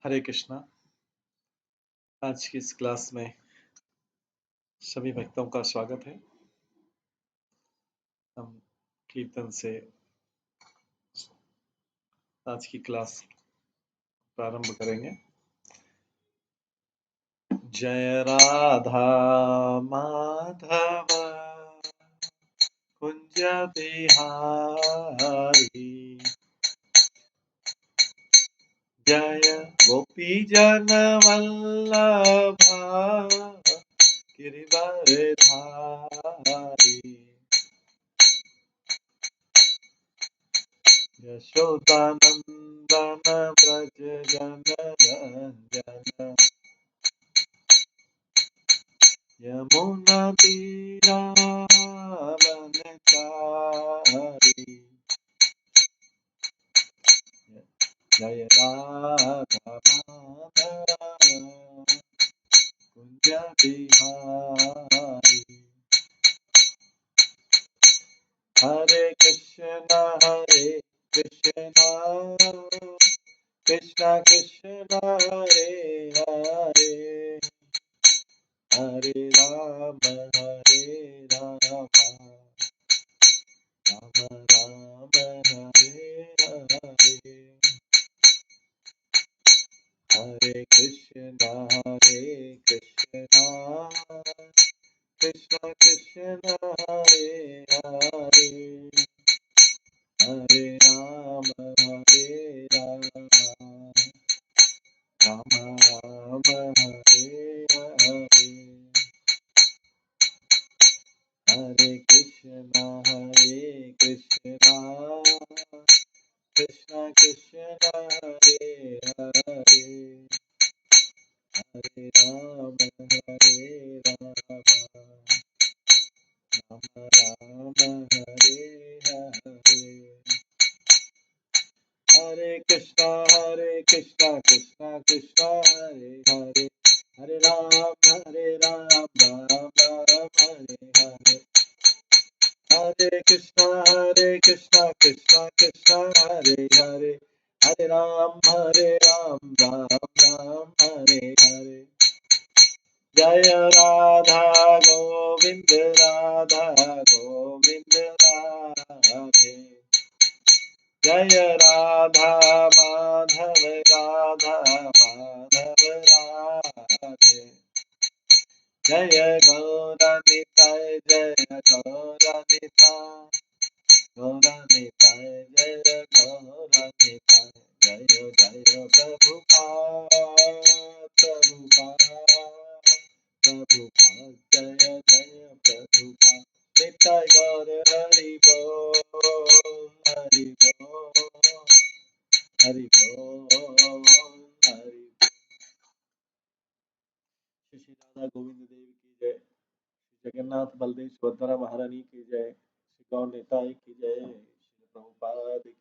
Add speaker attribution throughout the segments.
Speaker 1: हरे कृष्णा। आज की इस क्लास में सभी भक्तों का स्वागत है। हम कीर्तन से आज की क्लास प्रारंभ करेंगे। जय राधा माधव कुंज बिहारी, जय गोपी जन वल्लभा गिरिवरधारी, यशोदानंदन व्रज जन रंजन, यमुना तीरावनचारी, जय राधा माधव कुंज बिहारी। हरे कृष्णा कृष्णा कृष्णा हरे हरे, हरे राम राम राम हरे हरे, हरे कृष्णा कृष्णा कृष्णा हरे हरे, हरे राम राम राम हरे हरे, हरे कृष्णा कृष्णा कृष्णा हरे हरे, हरे राम राम हरे हरे, हरे कृष्णा कृष्णा कृष्णा हरे हरे, हरे राम राम राम हरे हरे, हरे कृष्णा कृष्णा कृष्णा हरे हरे, हरे राम राम हरे हरे, जय राधा गोविंद राधे, जय राधा माधव राधे, जय गौरनिताय जय गौरनिताय, गौरनिताय जय गौरनिताय, जय जय प्रभुपाद जय जय प्रभुपाद, निताय गौर हरि बोल हरि बोल हरि बोल हरि। श्री राधा गोविंद देव की जय, जगन्नाथ बलदेव सुभद्रा महारानी की जय, श्री गौर निताई की जय, श्री प्रभुपाद की जय,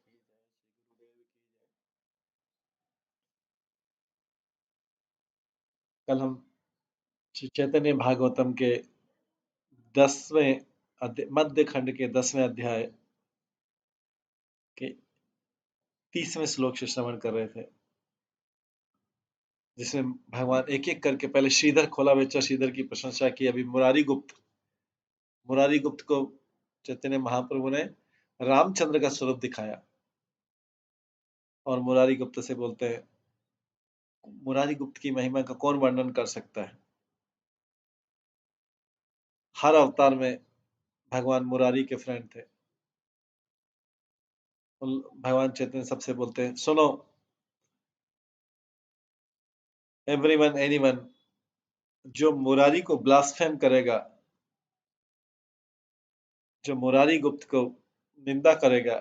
Speaker 1: श्री गुरुदेव की जय। कल हम श्री चैतन्य भागवतम के 10वें मध्य खंड के 10वें अध्याय के 30वें श्लोक से श्रवण कर रहे थे, जिसमें भगवान एक एक करके पहले श्रीधर खोला बेचा श्रीधर की प्रशंसा की। अभी मुरारी गुप्त को चैतन्य महाप्रभु ने रामचंद्र का स्वरूप दिखाया और मुरारी गुप्त से बोलते हैं, मुरारी गुप्त की महिमा का कौन वर्णन कर सकता है। हर अवतार में भगवान मुरारी के फ्रेंड थे। भगवान चैतन्य सबसे बोलते हैं, सुनो एवरीवन एनीवन, जो मुरारी को ब्लास्फेम करेगा, जो मुरारी गुप्त को निंदा करेगा,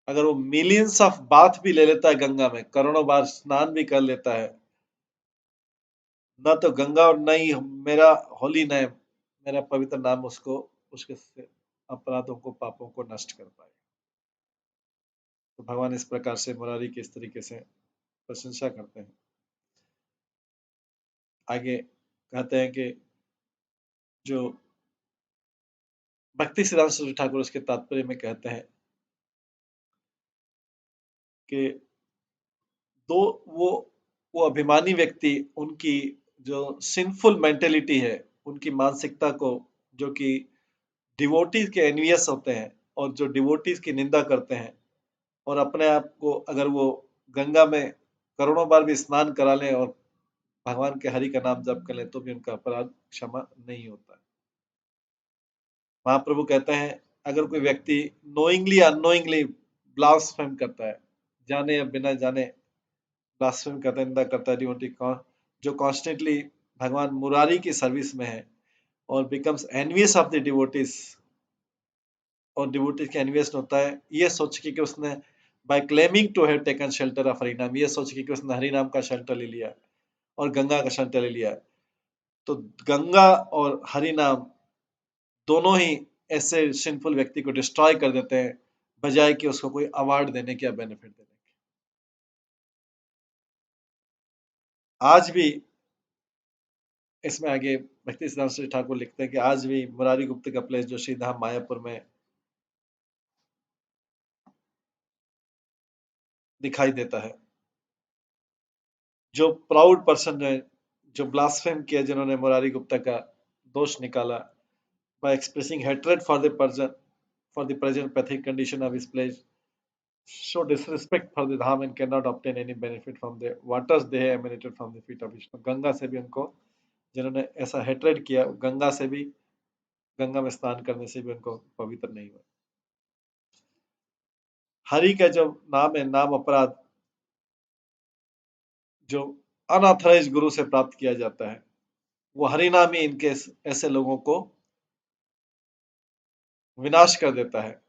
Speaker 1: अगर वो मिलियंस ऑफ बाथ भी ले लेता है गंगा में, करोड़ों बार स्नान भी कर लेता है, न तो गंगा और न ही मेरा होली नेम, मेरा पवित्र नाम उसको उसके अपराधों को पापों को नष्ट कर पाए। तो भगवान इस प्रकार से मुरारी की इस तरीके से प्रशंसा करते हैं। आगे कहते हैं कि जो भक्ति सिद्धांत सरस्वती ठाकुर उसके तात्पर्य में कहते हैं कि वो वो अभिमानी व्यक्ति उनकी जो सिंफुल मेंटेलिटी है, उनकी मानसिकता को, जो कि डिवोटीज के एनवियस होते हैं और जो डिवोटीज की निंदा करते हैं, और अपने आप को अगर वो गंगा में करोड़ों बार भी स्नान करा लें और भगवान के हरि का नाम जप कर लें तो भी उनका अपराध क्षमा नहीं होता है। महाप्रभु कहते हैं अगर कोई व्यक्ति नोइंगली अननोइंगली ब्लास्फेम करता है, जाने या बिना जाने ब्लास्फेम करता है, निंदा करता है डिवोटी जो कॉन्स्टेंटली भगवान मुरारी की सर्विस में है और becomes envious of the devotees, और डिवोटीज के एनवियस होता है ये सोच के कि उसने by claiming to have taken shelter of Harinam, ये सोच के कि उसने हरिनाम का शेल्टर ले लिया और गंगा का शेल्टर ले लिया, तो गंगा और हरिनाम दोनों ही ऐसे सिंफुल व्यक्ति को डिस्ट्रॉय कर देते हैं, बजाय कि उसको कोई अवार्ड देने के या बेनिफिट देने के। आज भी इसमें आगे भक्ति सिद्धांत श्री ठाकुर लिखते हैं कि आज भी मुरारी गुप्त का प्लेस जो श्रीधाम मायापुर में दिखाई देता है, जो प्राउड पर्सन है, जो ब्लास्फेम किया, जिन्होंने मुरारी गुप्ता का दोष निकाला by expressing hatred for the person for the present pathetic condition of his place, show disrespect for the dham and cannot obtain any benefit from the waters they have emanated from the feet of Vishnu। Ganga से भी उनको, जिन्होंने ऐसा hatred किया, गंगा से भी, गंगा में स्नान करने से भी उनको पवित्र नहीं हुआ। हरि का जो नाम है, नाम अपराध जो अनऑथराइज गुरु से प्राप्त किया जाता है, वो हरि नाम ही इनके ऐसे लोगों को विनाश कर देता है,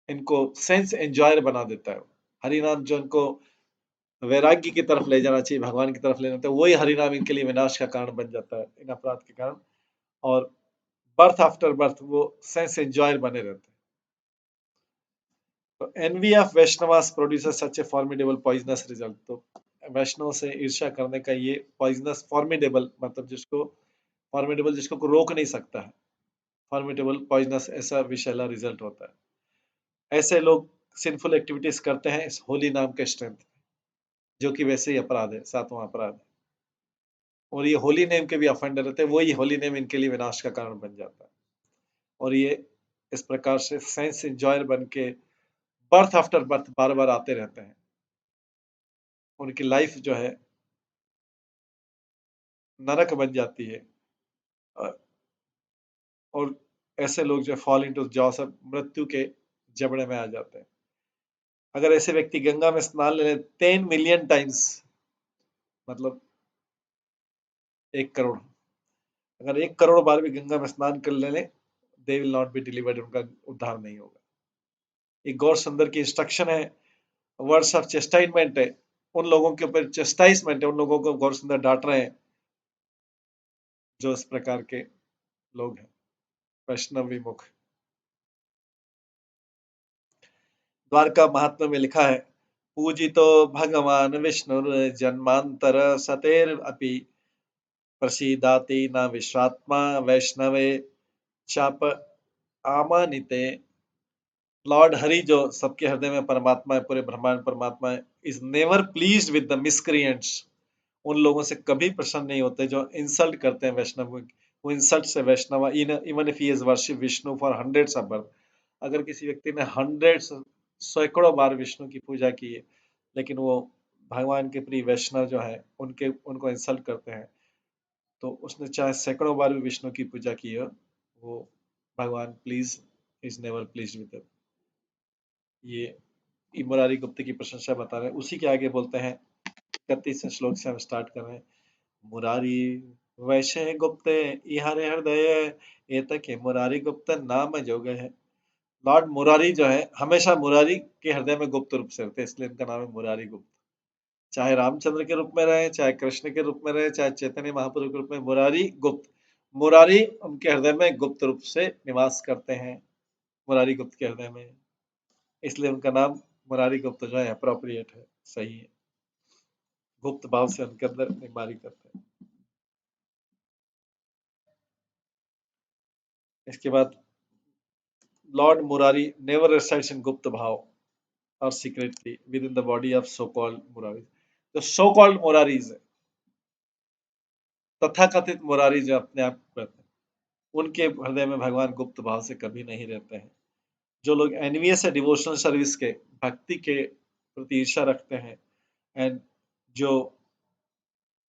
Speaker 1: इनको सेंस एंजॉयर बना देता है। हरि नाम जो इनको वैराग्य की तरफ ले जाना चाहिए, भगवान की तरफ ले जाता है, वही हरिनाम इनके लिए विनाश का कारण बन जाता है इन अपराध के कारण, और बर्थ आफ्टर बर्थ वो सेंस एंजॉयर बने रहते हैं। तो envy of Vaishnavas produces such a formidable poisonous result. तो वैष्णव से ईर्ष्या करने का ये पॉइजनस, फॉर्मिडेबल मतलब जिसको, फॉर्मिडेबल जिसको कोई रोक नहीं सकता है, फॉर्मिडेबल पॉइजनस ऐसा विषैला रिजल्ट होता है। ऐसे लोग सिंफुल एक्टिविटीज करते हैं इस होली नाम के स्ट्रेंथ, जो कि वैसे ही अपराध है, सातवां अपराध है, और ये होली नेम के भी ऑफेंडर रहते हैं, वही होली नेम इनके लिए विनाश का कारण बन जाता है, और ये इस प्रकार से सेंस एंजॉयर बन के बर्थ आफ्टर बर्थ बार बार आते रहते हैं। उनकी लाइफ जो है नरक बन जाती है, और ऐसे लोग जो फॉल इनटू जॉस ऑफ मृत्यु के जबड़े में आ जाते हैं। अगर ऐसे व्यक्ति गंगा में स्नान ले लें 10 मिलियन टाइम्स, मतलब 1 करोड़, अगर 1 करोड़ बार भी गंगा में स्नान कर ले लें, they will not be delivered, उनका उद्धार नहीं होगा। एक गौर सुंदर की इंस्ट्रक्शन है, वर्ड्स ऑफ चेस्टाइनमेंट है, उन लोगों के ऊपर चेस्टाइसमेंट है, उन लोगों को गौर सुंदर डांट रहे हैं जो इस प्रकार के लोग हैं, वैष्णव विमुख। द्वारका महात्म्य में लिखा है, पूजितो भगवान विष्णु जन्मांतर सतेर अपि प्रसीदाति न विश्वात्मा वैष्णवे चाप आमानिते। लॉर्ड हरि जो सबके हृदय में परमात्मा है, पूरे ब्रह्मांड परमात्मा है, is never pleased with the miscreants. उन लोगों से कभी प्रसन्न नहीं होते जो इंसल्ट करते हैं वैष्णव को। वो इंसल्ट से Vaishnav, even if he is worship Vishnu for hundreds of birth, अगर किसी व्यक्ति ने हंड्रेड्स, सैकड़ों बार विष्णु की पूजा की है, लेकिन वो भगवान के प्रिय वैष्णव जो है उनके उनको इंसल्ट करते हैं, तो उसने चाहे सैकड़ों बार भी विष्णु की पूजा की हो, वो भगवान please is never please with. ये मुरारी गुप्त की प्रशंसा बता रहे हैं। उसी के आगे बोलते हैं, 31वें श्लोक से हम स्टार्ट कर रहे हैं। मुरारी वैश्य गुप्त इहारे हृदय एतके मुरारी गुप्त नाम जोग है। लॉर्ड मुरारी जो है हमेशा मुरारी के हृदय में गुप्त रूप से रहते हैं, इसलिए इनका नाम है मुरारी गुप्त। चाहे रामचंद्र के रूप में रहे, चाहे कृष्ण के रूप में रहे, चाहे चैतन्य महाप्रभु के रूप में, मुरारी गुप्त, मुरारी उनके हृदय में गुप्त रूप से निवास करते हैं, मुरारी गुप्त के हृदय में, इसलिए उनका नाम मुरारी गुप्त जो है अप्रोप्रिएट है, सही है, गुप्त भाव से उनके अंदर निमारी करते हैं। इसके बाद लॉर्ड मुरारी नेवर रेसाइड्स इन गुप्त भाव और secretly with in the body of so called Murari. जो सो कॉल्ड मुरारीज है, तथाकथित मुरारी जो अपने आप को कहते हैं, उनके हृदय में भगवान गुप्त भाव से कभी नहीं रहते हैं। जो लोग एनवीएस है डिवोशनल सर्विस के, भक्ति के प्रति ईर्षा रखते हैं, एंड जो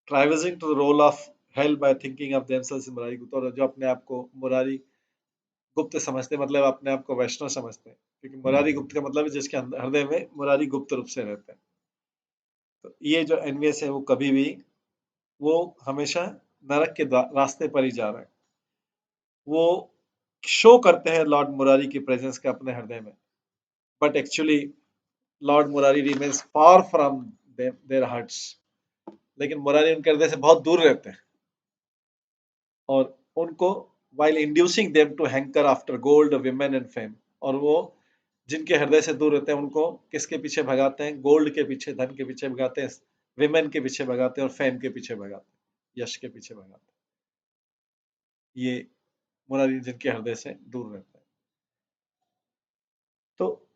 Speaker 1: traversing to the role of hell by thinking of themselves Murari Gupta, और जो अपने आप को मुरारी गुप्त समझते हैं, मतलब अपने आप को वैष्णव समझते हैं, क्योंकि मुरारी गुप्त का मतलब है जिसके हृदय में मुरारी गुप्त रूप से रहते हैं। तो ये जो एनवीएस है वो कभी भी, वो हमेशा नरक के रास्ते पर ही जा रहा है। वो शो करते हैं लॉर्ड मुरारी की प्रेजेंस का अपने हृदय में, but actually Lord Murari remains far from there hearts. लेकिन मुरारी उनके हृदय से बहुत दूर रहते हैं, और उनको while inducing them to hanker after gold, women and fame, और वो जिनके हृदय से दूर रहते हैं उनको किसके पीछे भगाते हैं? गोल्ड के पीछे, धन के पीछे भगाते हैं, विमेन के पीछे भगाते हैं, और फेम के पीछे भगाते हैं, यश के पीछे भगाते हैं। ये मुरारी जिनके हृदय से दूर रहते हैं। तो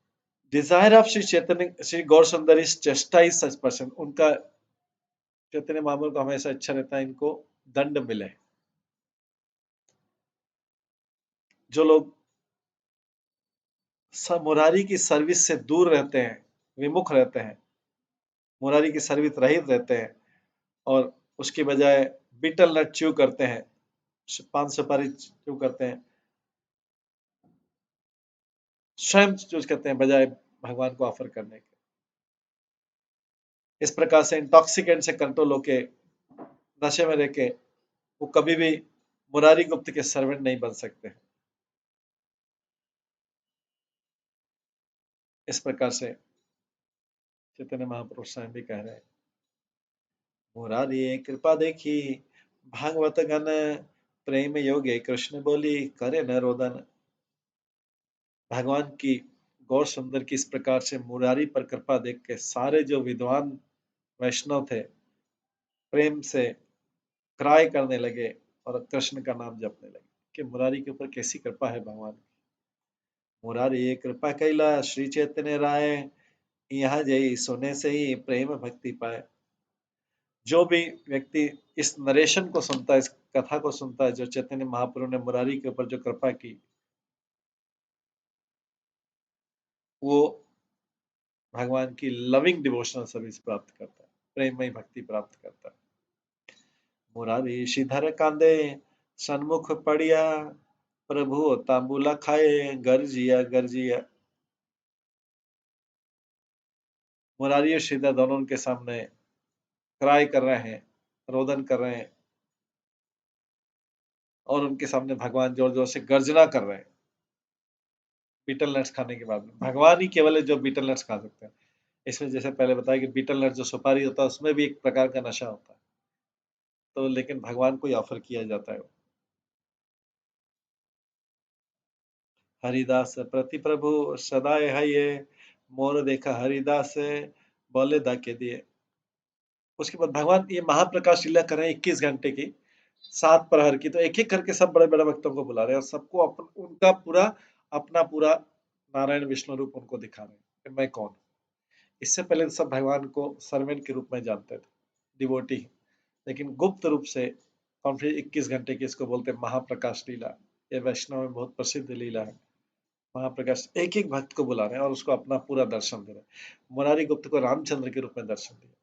Speaker 1: डिजायर ऑफ श्री चैतन्य, श्री गौर सुंदर इज चेस्टाइज सच पर्सन, उनका चैतन्य महाप्रभु को हमेशा अच्छा रहता है इनको दंड मिले। जो लोग मुरारी की सर्विस से दूर रहते हैं, विमुख रहते हैं, मुरारी की सर्विस रहित रहते हैं, और उसके बजाय बीटल नट च्यू करते हैं, पान सुपारी च्यू करते हैं, स्वयं चूज करते हैं बजाय भगवान को ऑफर करने के। इस प्रकार से इंटॉक्सिकेंट से कंट्रोल होके, नशे में रह के, वो कभी भी मुरारी गुप्त के सर्वेंट नहीं बन सकते। इस प्रकार से चैतन्य महाप्रभु स्वयं भी कह रहे हैं, मुरारी कृपा देखी भागवत गण, प्रेम योगे कृष्ण बोली करे न रोदन। भगवान की गौर सुंदर की इस प्रकार से मुरारी पर कृपा देख के सारे जो विद्वान वैष्णव थे प्रेम से क्राय करने लगे और कृष्ण का नाम जपने लगे कि मुरारी के ऊपर कैसी कृपा है भगवान की। मुरारी कृपा कैला श्री चैतन्य राय, यहाँ जय सुने से ही प्रेम भक्ति पाए। जो भी व्यक्ति इस नरेशन को सुनता है, इस कथा को सुनता है, जो चैतन्य महाप्रभु ने मुरारी के ऊपर जो कृपा की, वो भगवान की लविंग डिवोशनल सर्विस प्राप्त करता है, प्रेममय भक्ति प्राप्त करता है। मुरारी श्रीधर कांदे सन्मुख पड़िया, प्रभु तांबूला खाए गर्जिया गर्जिया। मुरारी और श्रीधर दोनों उनके सामने क्राई कर रहे हैं, रोदन कर रहे हैं, और उनके सामने भगवान जोर जोर से गर्जना कर रहे हैं बीटल नट्स खाने के बाद में। भगवान ही केवल है जो बीटल नट्स खा सकते हैं। इसमें जैसे पहले बताया कि बीटल नट जो सुपारी होता है उसमें भी एक प्रकार का नशा होता है, तो लेकिन भगवान को ही ऑफर किया जाता है। हरिदास प्रति प्रभु सदाए है ये, मोर देखा हरिदास बोले दाके दिए। उसके बाद भगवान ये महाप्रकाश लीला कर रहे हैं 21 घंटे की, 7 प्रहर की, तो एक एक करके सब बड़े बड़े भक्तों को बुला रहे हैं और सबको उनका पूरा अपना पूरा नारायण विष्णु रूप उनको दिखा रहे हैं कि मैं कौन। इससे पहले तो सब भगवान को सर्वेंट के रूप में जानते थे, डिवोटी, लेकिन गुप्त रूप से कॉन्फ्रेंस 21 घंटे की इसको बोलते हैं महाप्रकाश लीला। ये वैष्णव में बहुत प्रसिद्ध लीला है। महाप्रकाश एक एक भक्त को बुला रहे हैं और उसको अपना पूरा दर्शन दे रहे हैं। मुरारी गुप्त को रामचंद्र के रूप में दर्शन दिया,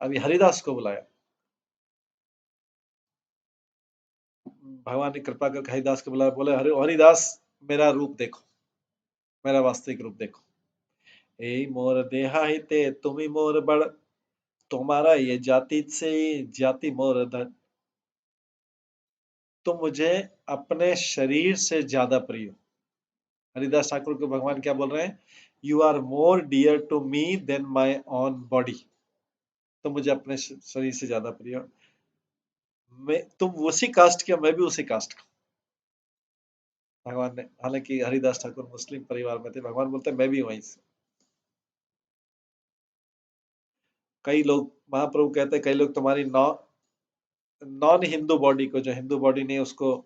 Speaker 1: अभी हरिदास को बुलाया। भगवान ने कृपा करके हरिदास को बुलाया, बोले हरिदास मेरा रूप देखो, मेरा वास्तविक रूप देखो। ए मोर देहा हिते तुम्ही मोर बड़, तुम्हारा ये जाति से जाति मोर धन। तुम मुझे अपने शरीर से ज्यादा प्रिय हो। हरिदास ठाकुर को भगवान क्या बोल रहे हैं? You are more dear to me than my own body. तुम मुझे अपने शरीर से ज्यादा प्रिय हो। मैं, तुम उसी कास्ट के, मैं भी उसी कास्ट का। भगवान ने, हालांकि हरिदास ठाकुर मुस्लिम परिवार में थे, भगवान बोलते हैं मैं भी वहीं से। कई लोग, महाप्रभु कहते हैं कई लोग तुम्हारी नॉन हिंदू बॉडी को, जो हिंदू बॉडी नहीं उसको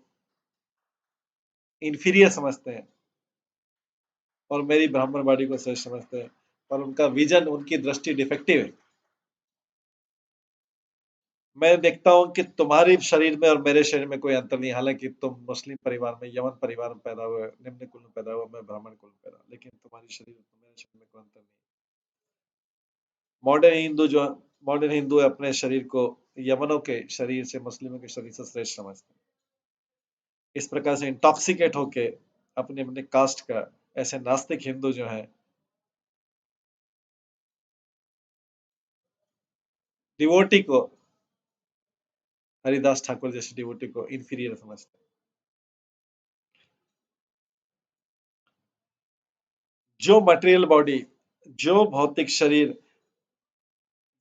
Speaker 1: इंफीरियर समझते हैं, और मेरी ब्राह्मण बॉडी को श्रेष्ठ समझते हैं। पर उनका विजन, उनकी दृष्टि डिफेक्टिव है। मैं देखता हूँ कि तुम्हारे शरीर में और मेरे शरीर में कोई अंतर नहीं, हालांकि तुम मुस्लिम परिवार में, यमन परिवार में पैदा हुए, निम्न कुल में पैदा हुआ, मैं ब्राह्मण कुल में पैदा, लेकिन तुम्हारी शरीर और मेरे शरीर में कोई अंतर नहीं। मॉडर्न हिंदू जो मॉडर्न हिंदू अपने शरीर को यमनों के शरीर से, मुस्लिमों के शरीर से श्रेष्ठ समझते हैं। इस प्रकार से इंटॉक्सिकेट होके अपने अपने कास्ट का, ऐसे नास्तिक हिंदू जो है डिवोटी को, हरिदास ठाकुर जैसे डिवोटी को इंफीरियर समझते हैं। जो मटेरियल बॉडी, जो भौतिक शरीर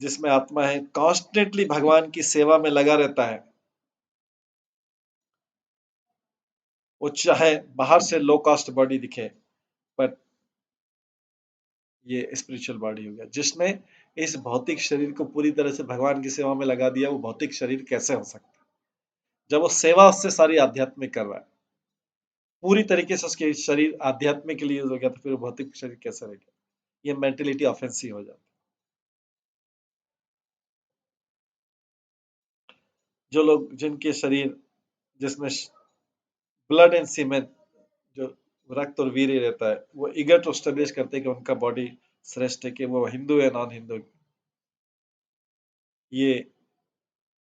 Speaker 1: जिसमें आत्मा है, कॉन्स्टेंटली भगवान की सेवा में लगा रहता है, वो चाहे बाहर से लो कॉस्ट बॉडी दिखे, पर ये स्पिरिचुअल बॉडी हो गया। जिसने इस भौतिक शरीर को पूरी तरह से भगवान की सेवा में लगा दिया, वो भौतिक शरीर कैसे हो सकता है, जब वो सेवा उससे सारी आध्यात्मिक कर रहा है, पूरी तरीके से उसके शरीर आध्यात्मिक के लिए हो गया, तो फिर भौतिक शरीर कैसे रहेगा? ये मेंटेलिटी ऑफेंसिव हो जाती है। जो लोग, जिनके शरीर, जिसमें ब्लड एंड सीमेन, जो रक्त और वीर्य रहता है, वो ईगर टू स्टेब्लिश करते हैं कि उनका बॉडी श्रेष्ठ है, कि वो हिंदू है नॉन हिंदू। ये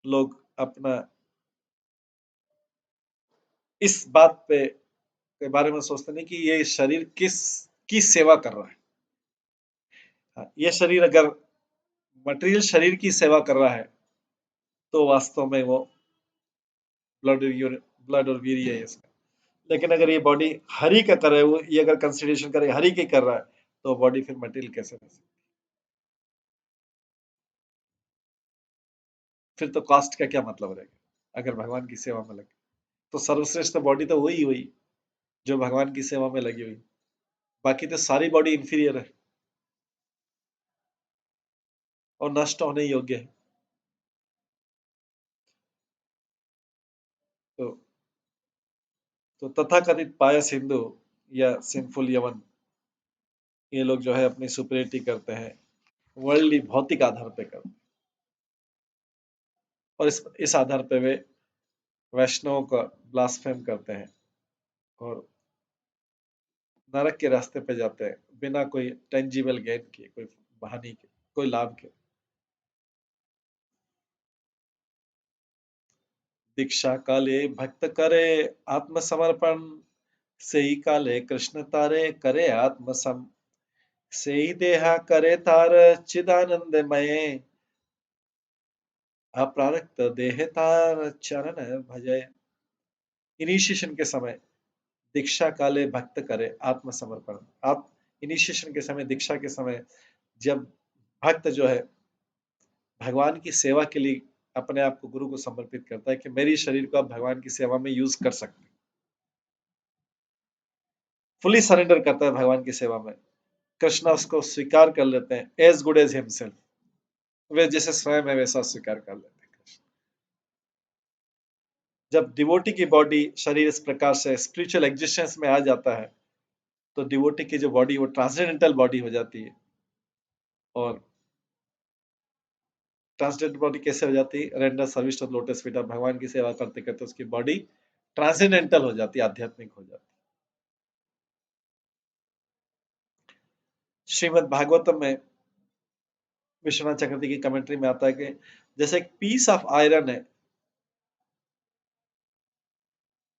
Speaker 1: लोग अपना इस बात पे के बारे में सोचते नहीं कि ये शरीर किस की सेवा कर रहा है। ये शरीर अगर मटेरियल शरीर की सेवा कर रहा है, तो वास्तव में वो ब्लड ब्लड और वीर्य है इसका। लेकिन अगर ये बॉडी हरि का कर रहा है, वो ये अगर कंसिडरेशन करे हरि की कर रहा है, तो बॉडी फिर मटेरियल कैसे रह सकती? फिर तो कास्ट का क्या मतलब रहेगा अगर भगवान की सेवा में लगे? तो सर्वश्रेष्ठ बॉडी तो वही हुई जो भगवान की सेवा में लगी हुई, बाकी तो सारी बॉडी इंफीरियर है और नष्ट होने योग्य है। तो तथाकथित पायस हिंदू या सिंफुल यमन, ये लोग जो है अपनी सुपरियरिटी करते हैं, वर्ल्डली भौतिक आधार पे करते हैं, और इस आधार पे वे वैष्णवों का ब्लास्फेम करते हैं और नरक के रास्ते पे जाते हैं, बिना कोई टेंजिबल गेन के, कोई हानि के, कोई लाभ के। दीक्षा काले भक्त करे आत्मसमर्पण, से ही काले कृष्ण तारे करे आत्मसम, से ही देहा करे तार चिदानंदमय, अप्रारक्त देह तार चरण भजय। इनिशिएशन के समय दीक्षा काले भक्त करे आत्मसमर्पण। आप इनिशिएशन के समय, दीक्षा के समय, जब भक्त जो है भगवान की सेवा के लिए अपने आप को गुरु को समर्पित करता है कि मेरी शरीर को आप भगवान की सेवा में यूज कर सकते हैं, फुली सरेंडर करता है भगवान की सेवा में, कृष्णा उसको स्वीकार कर लेते हैं एज गुड एज हिमसेल्फ, वे जैसे स्वयं है वैसा स्वीकार कर लेते हैं कृष्ण। जब डिवोटी की बॉडी, शरीर इस प्रकार से स्पिरिचुअल एग्जिस्टेंस में आ जाता है, तो डिवोटी की जो बॉडी वो ट्रांसडेंटल बॉडी हो जाती है। और ट्रांसडेंटल बॉडी कैसे हो जाती है? Render service to lotus feet, भगवान की सेवा करते करते उसकी बॉडी ट्रांसडेंटल हो जाती है, आध्यात्मिक हो जाती है। श्रीमद् भागवतम में विश्वनाथ चक्रवर्ती की कमेंट्री में आता है कि जैसे एक पीस ऑफ आयरन है,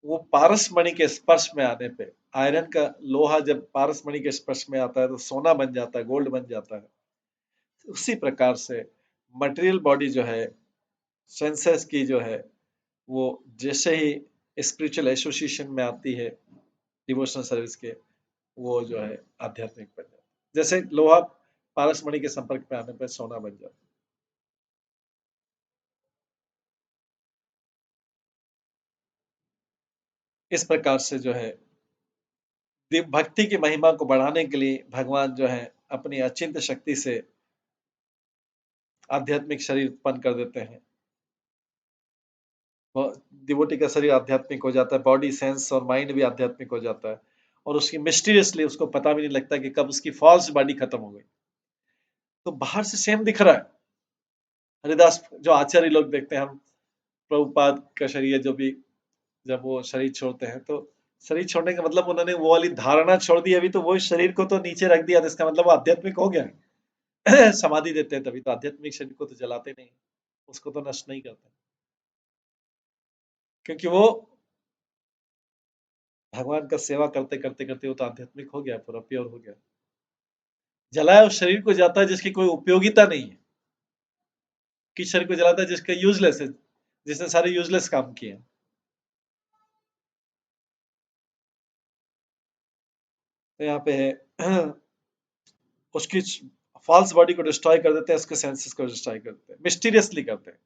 Speaker 1: वो पारस मणि के स्पर्श में आने पे, आयरन का लोहा जब पारस मणि के स्पर्श में आता है तो सोना बन जाता है, गोल्ड बन जाता है। उसी प्रकार से मटेरियल बॉडी जो है, सेंसेस की जो है, वो जैसे ही स्पिरिचुअल एसोसिएशन में आती है डिवोशनल सर्विस के, वो जो है आध्यात्मिक बन जाता है। जैसे लोहा पारस मणि के संपर्क में आने पर सोना बन जाता है। इस प्रकार से जो है भक्ति की महिमा को बढ़ाने के लिए भगवान जो है अपनी अचिंत शक्ति से आध्यात्मिक शरीर उत्पन्न कर देते हैं। डिवोटी का शरीर आध्यात्मिक हो जाता है, बॉडी, सेंस और माइंड भी आध्यात्मिक हो जाता है, और उसकी मिस्टीरियसली उसको पता भी नहीं लगता कि कब उसकी फॉल्स बॉडी खत्म हो गई। तो बाहर से सेम दिख रहा है। हरिदास जो आचार्य लोग देखते हैं हम, प्रभुपाद का शरीर जो भी, जब वो शरीर छोड़ते हैं तो शरीर छोड़ने का मतलब उन्होंने वो वाली धारणा छोड़ दी, अभी तो वो शरीर को तो नीचे रख दिया, तो इसका मतलब वो आध्यात्मिक हो गया है। समाधि देते हैं तभी तो, आध्यात्मिक शरीर को तो जलाते नहीं, उसको तो नष्ट नहीं करते, क्योंकि वो भगवान का सेवा करते करते करते वो तो आध्यात्मिक हो गया, पूरा प्योर हो गया। जलाया उस शरीर को जाता है जिसकी कोई उपयोगिता नहीं है, किस शरीर को जलाता है जिसका यूजलेस है, जिसने सारे यूजलेस काम किए हैं। तो यहाँ पे है उसकी फॉल्स बॉडी को डिस्ट्रॉय कर देते हैं, उसके सेंसेस को डिस्ट्रॉय कर देते हैं, मिस्टीरियसली करते हैं,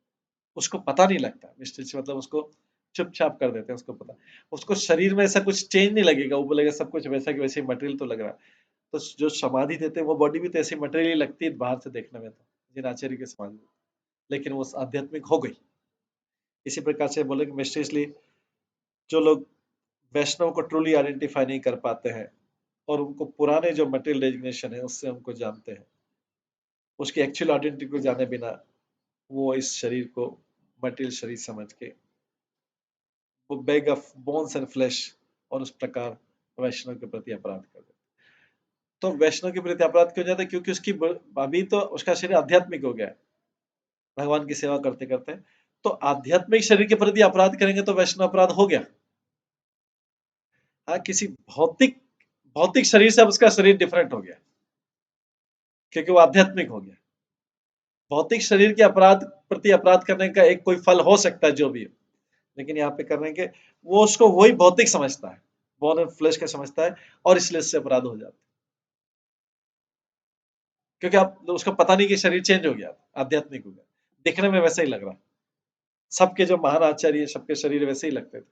Speaker 1: उसको पता नहीं लगता, मिस्टीरियस मतलब उसको चुपचाप कर देते हैं, उसको पता, उसको शरीर में ऐसा कुछ चेंज नहीं लगेगा, वो बोलेगा सब कुछ वैसा कि वैसे मटेरियल तो लग रहा है। तो जो समाधि देते हैं वो बॉडी भी तो ऐसी मटेरियल ही लगती है बाहर से देखने में, तो जिन आचार्य की समाधि, लेकिन वो आध्यात्मिक हो गई। इसी प्रकार से बोले कि मिस्टीरियसली जो लोग वैष्णव को ट्रूली आइडेंटिफाई नहीं कर पाते हैं और उनको पुराने जो मटेरियल डेजिग्नेशन है उससे उनको जानते हैं, उसकी एक्चुअल आइडेंटिटी को जाने बिना वो इस शरीर को मटेरियल शरीर समझ के वो bag of bones and flesh, और उस प्रकार वैष्णव के प्रति अपराध कर देते। तो वैष्णव के प्रति अपराध क्यों जाता है? क्योंकि उसकी अभी तो उसका शरीर आध्यात्मिक हो गया है भगवान की सेवा करते करते, तो आध्यात्मिक शरीर के प्रति अपराध करेंगे तो वैष्णव अपराध हो गया। हाँ, किसी भौतिक भौतिक शरीर से अब उसका शरीर डिफरेंट हो गया, क्योंकि वो आध्यात्मिक हो गया। भौतिक शरीर के अपराध प्रति अपराध करने का एक कोई फल हो सकता है जो भी हो, लेकिन यहाँ पे करने के वो उसको वही भौतिक समझता है, बॉर्न एंड फ्लेश का समझता है, और इसलिए इससे अपराध हो जाता है, क्योंकि आप उसको पता नहीं कि शरीर चेंज हो गया, आध्यात्मिक हो गया, दिखने में वैसा ही लग रहा है। सबके जो महान आचार्य सबके शरीर वैसे ही लगते थे,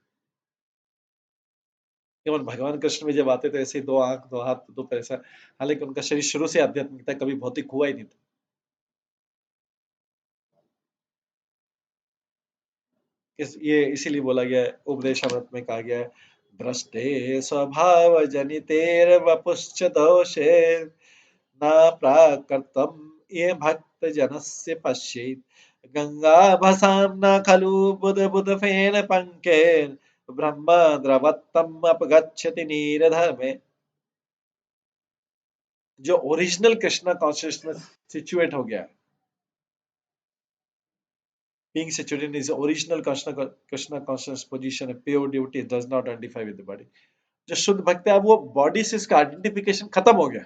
Speaker 1: केवल भगवान कृष्ण में जब आते थे ऐसे दो आंख दो हाथ दो पैसा, हालांकि उनका शरीर शुरू से आध्यात्मिक था, कभी भौतिक हुआ ही नहीं था। ये इसीलिए बोला गया है, उपदेशामृत में कहा गया है, भ्रष्टे स्वभाव जनितेर वपुश्च दोषे न प्राकृतम ये भक्त जनस्य पश्येत्, गंगा भसाम न खलु बुध बुध फेन पंकेन ब्रह्म द्रवत्तम अपगच्छति नीरधर्मे। जो ओरिजिनल कृष्णा कॉन्शियसनेस सिचुएट हो गया, being situated in his original Krishna conscious position, a pure devotee does not identify with the body। जो शुद्ध भक्त है, अब वो बॉडी से इसका आइडेंटिफिकेशन खत्म हो गया,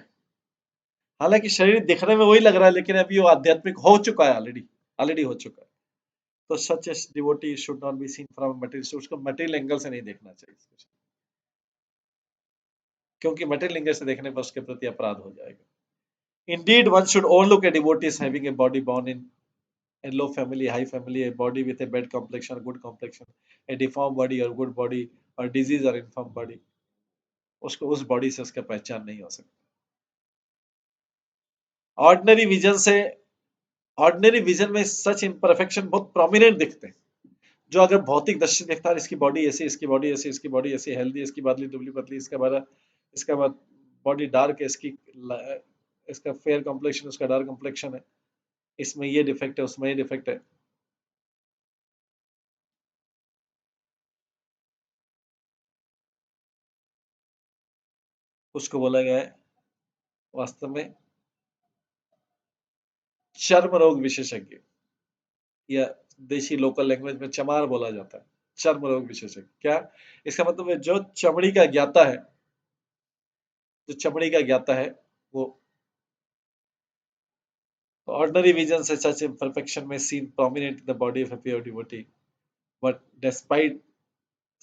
Speaker 1: हालांकि शरीर दिखने में वही लग रहा है, लेकिन अभी वो आध्यात्मिक हो चुका है, ऑलरेडी ऑलरेडी हो चुका है। तो such a devotee should not be seen from material, उसको मटेरियल एंगल से नहीं देखना चाहिए, क्योंकि मटेरियल एंगल से देखने पर उसके प्रति अपराध हो जाएगा। Indeed one should overlook a devotee having a body born in a low family, high family, a body with a bad complexion, good complexion, a deformed body or good body, or disease or infirm body, उसको उस body से उसका पहचान नहीं हो सकती। Ordinary vision से, ordinary vision में सच इम्परफेक्शन बहुत प्रोमिनेंट दिखते हैं। जो अगर भौतिक दृष्टि देखता है, इसकी बॉडी ऐसी, इसकी बॉडी ऐसी, इसकी बॉडी ऐसी हेल्दी, इसकी बादली दुबली पतली, इसका बाद बॉडी डार्क है, इसका फेयर कॉम्प्लेक्शन, उसका डार्क कॉम्प्लेक्शन है, इसमें ये डिफेक्ट है, उसमें ये डिफेक्ट है, उसको बोला गया है वास्तव में चर्म रोग विशेषज्ञ, या देशी लोकल लैंग्वेज में चमार बोला जाता है, चर्म रोग विशेषज्ञ। क्या इसका मतलब है? जो चमड़ी का ज्ञाता है, जो चमड़ी का ज्ञाता है वो ऑर्डिनरी विजन से सच imperfection में seen prominent in the body of a pure devotee, but despite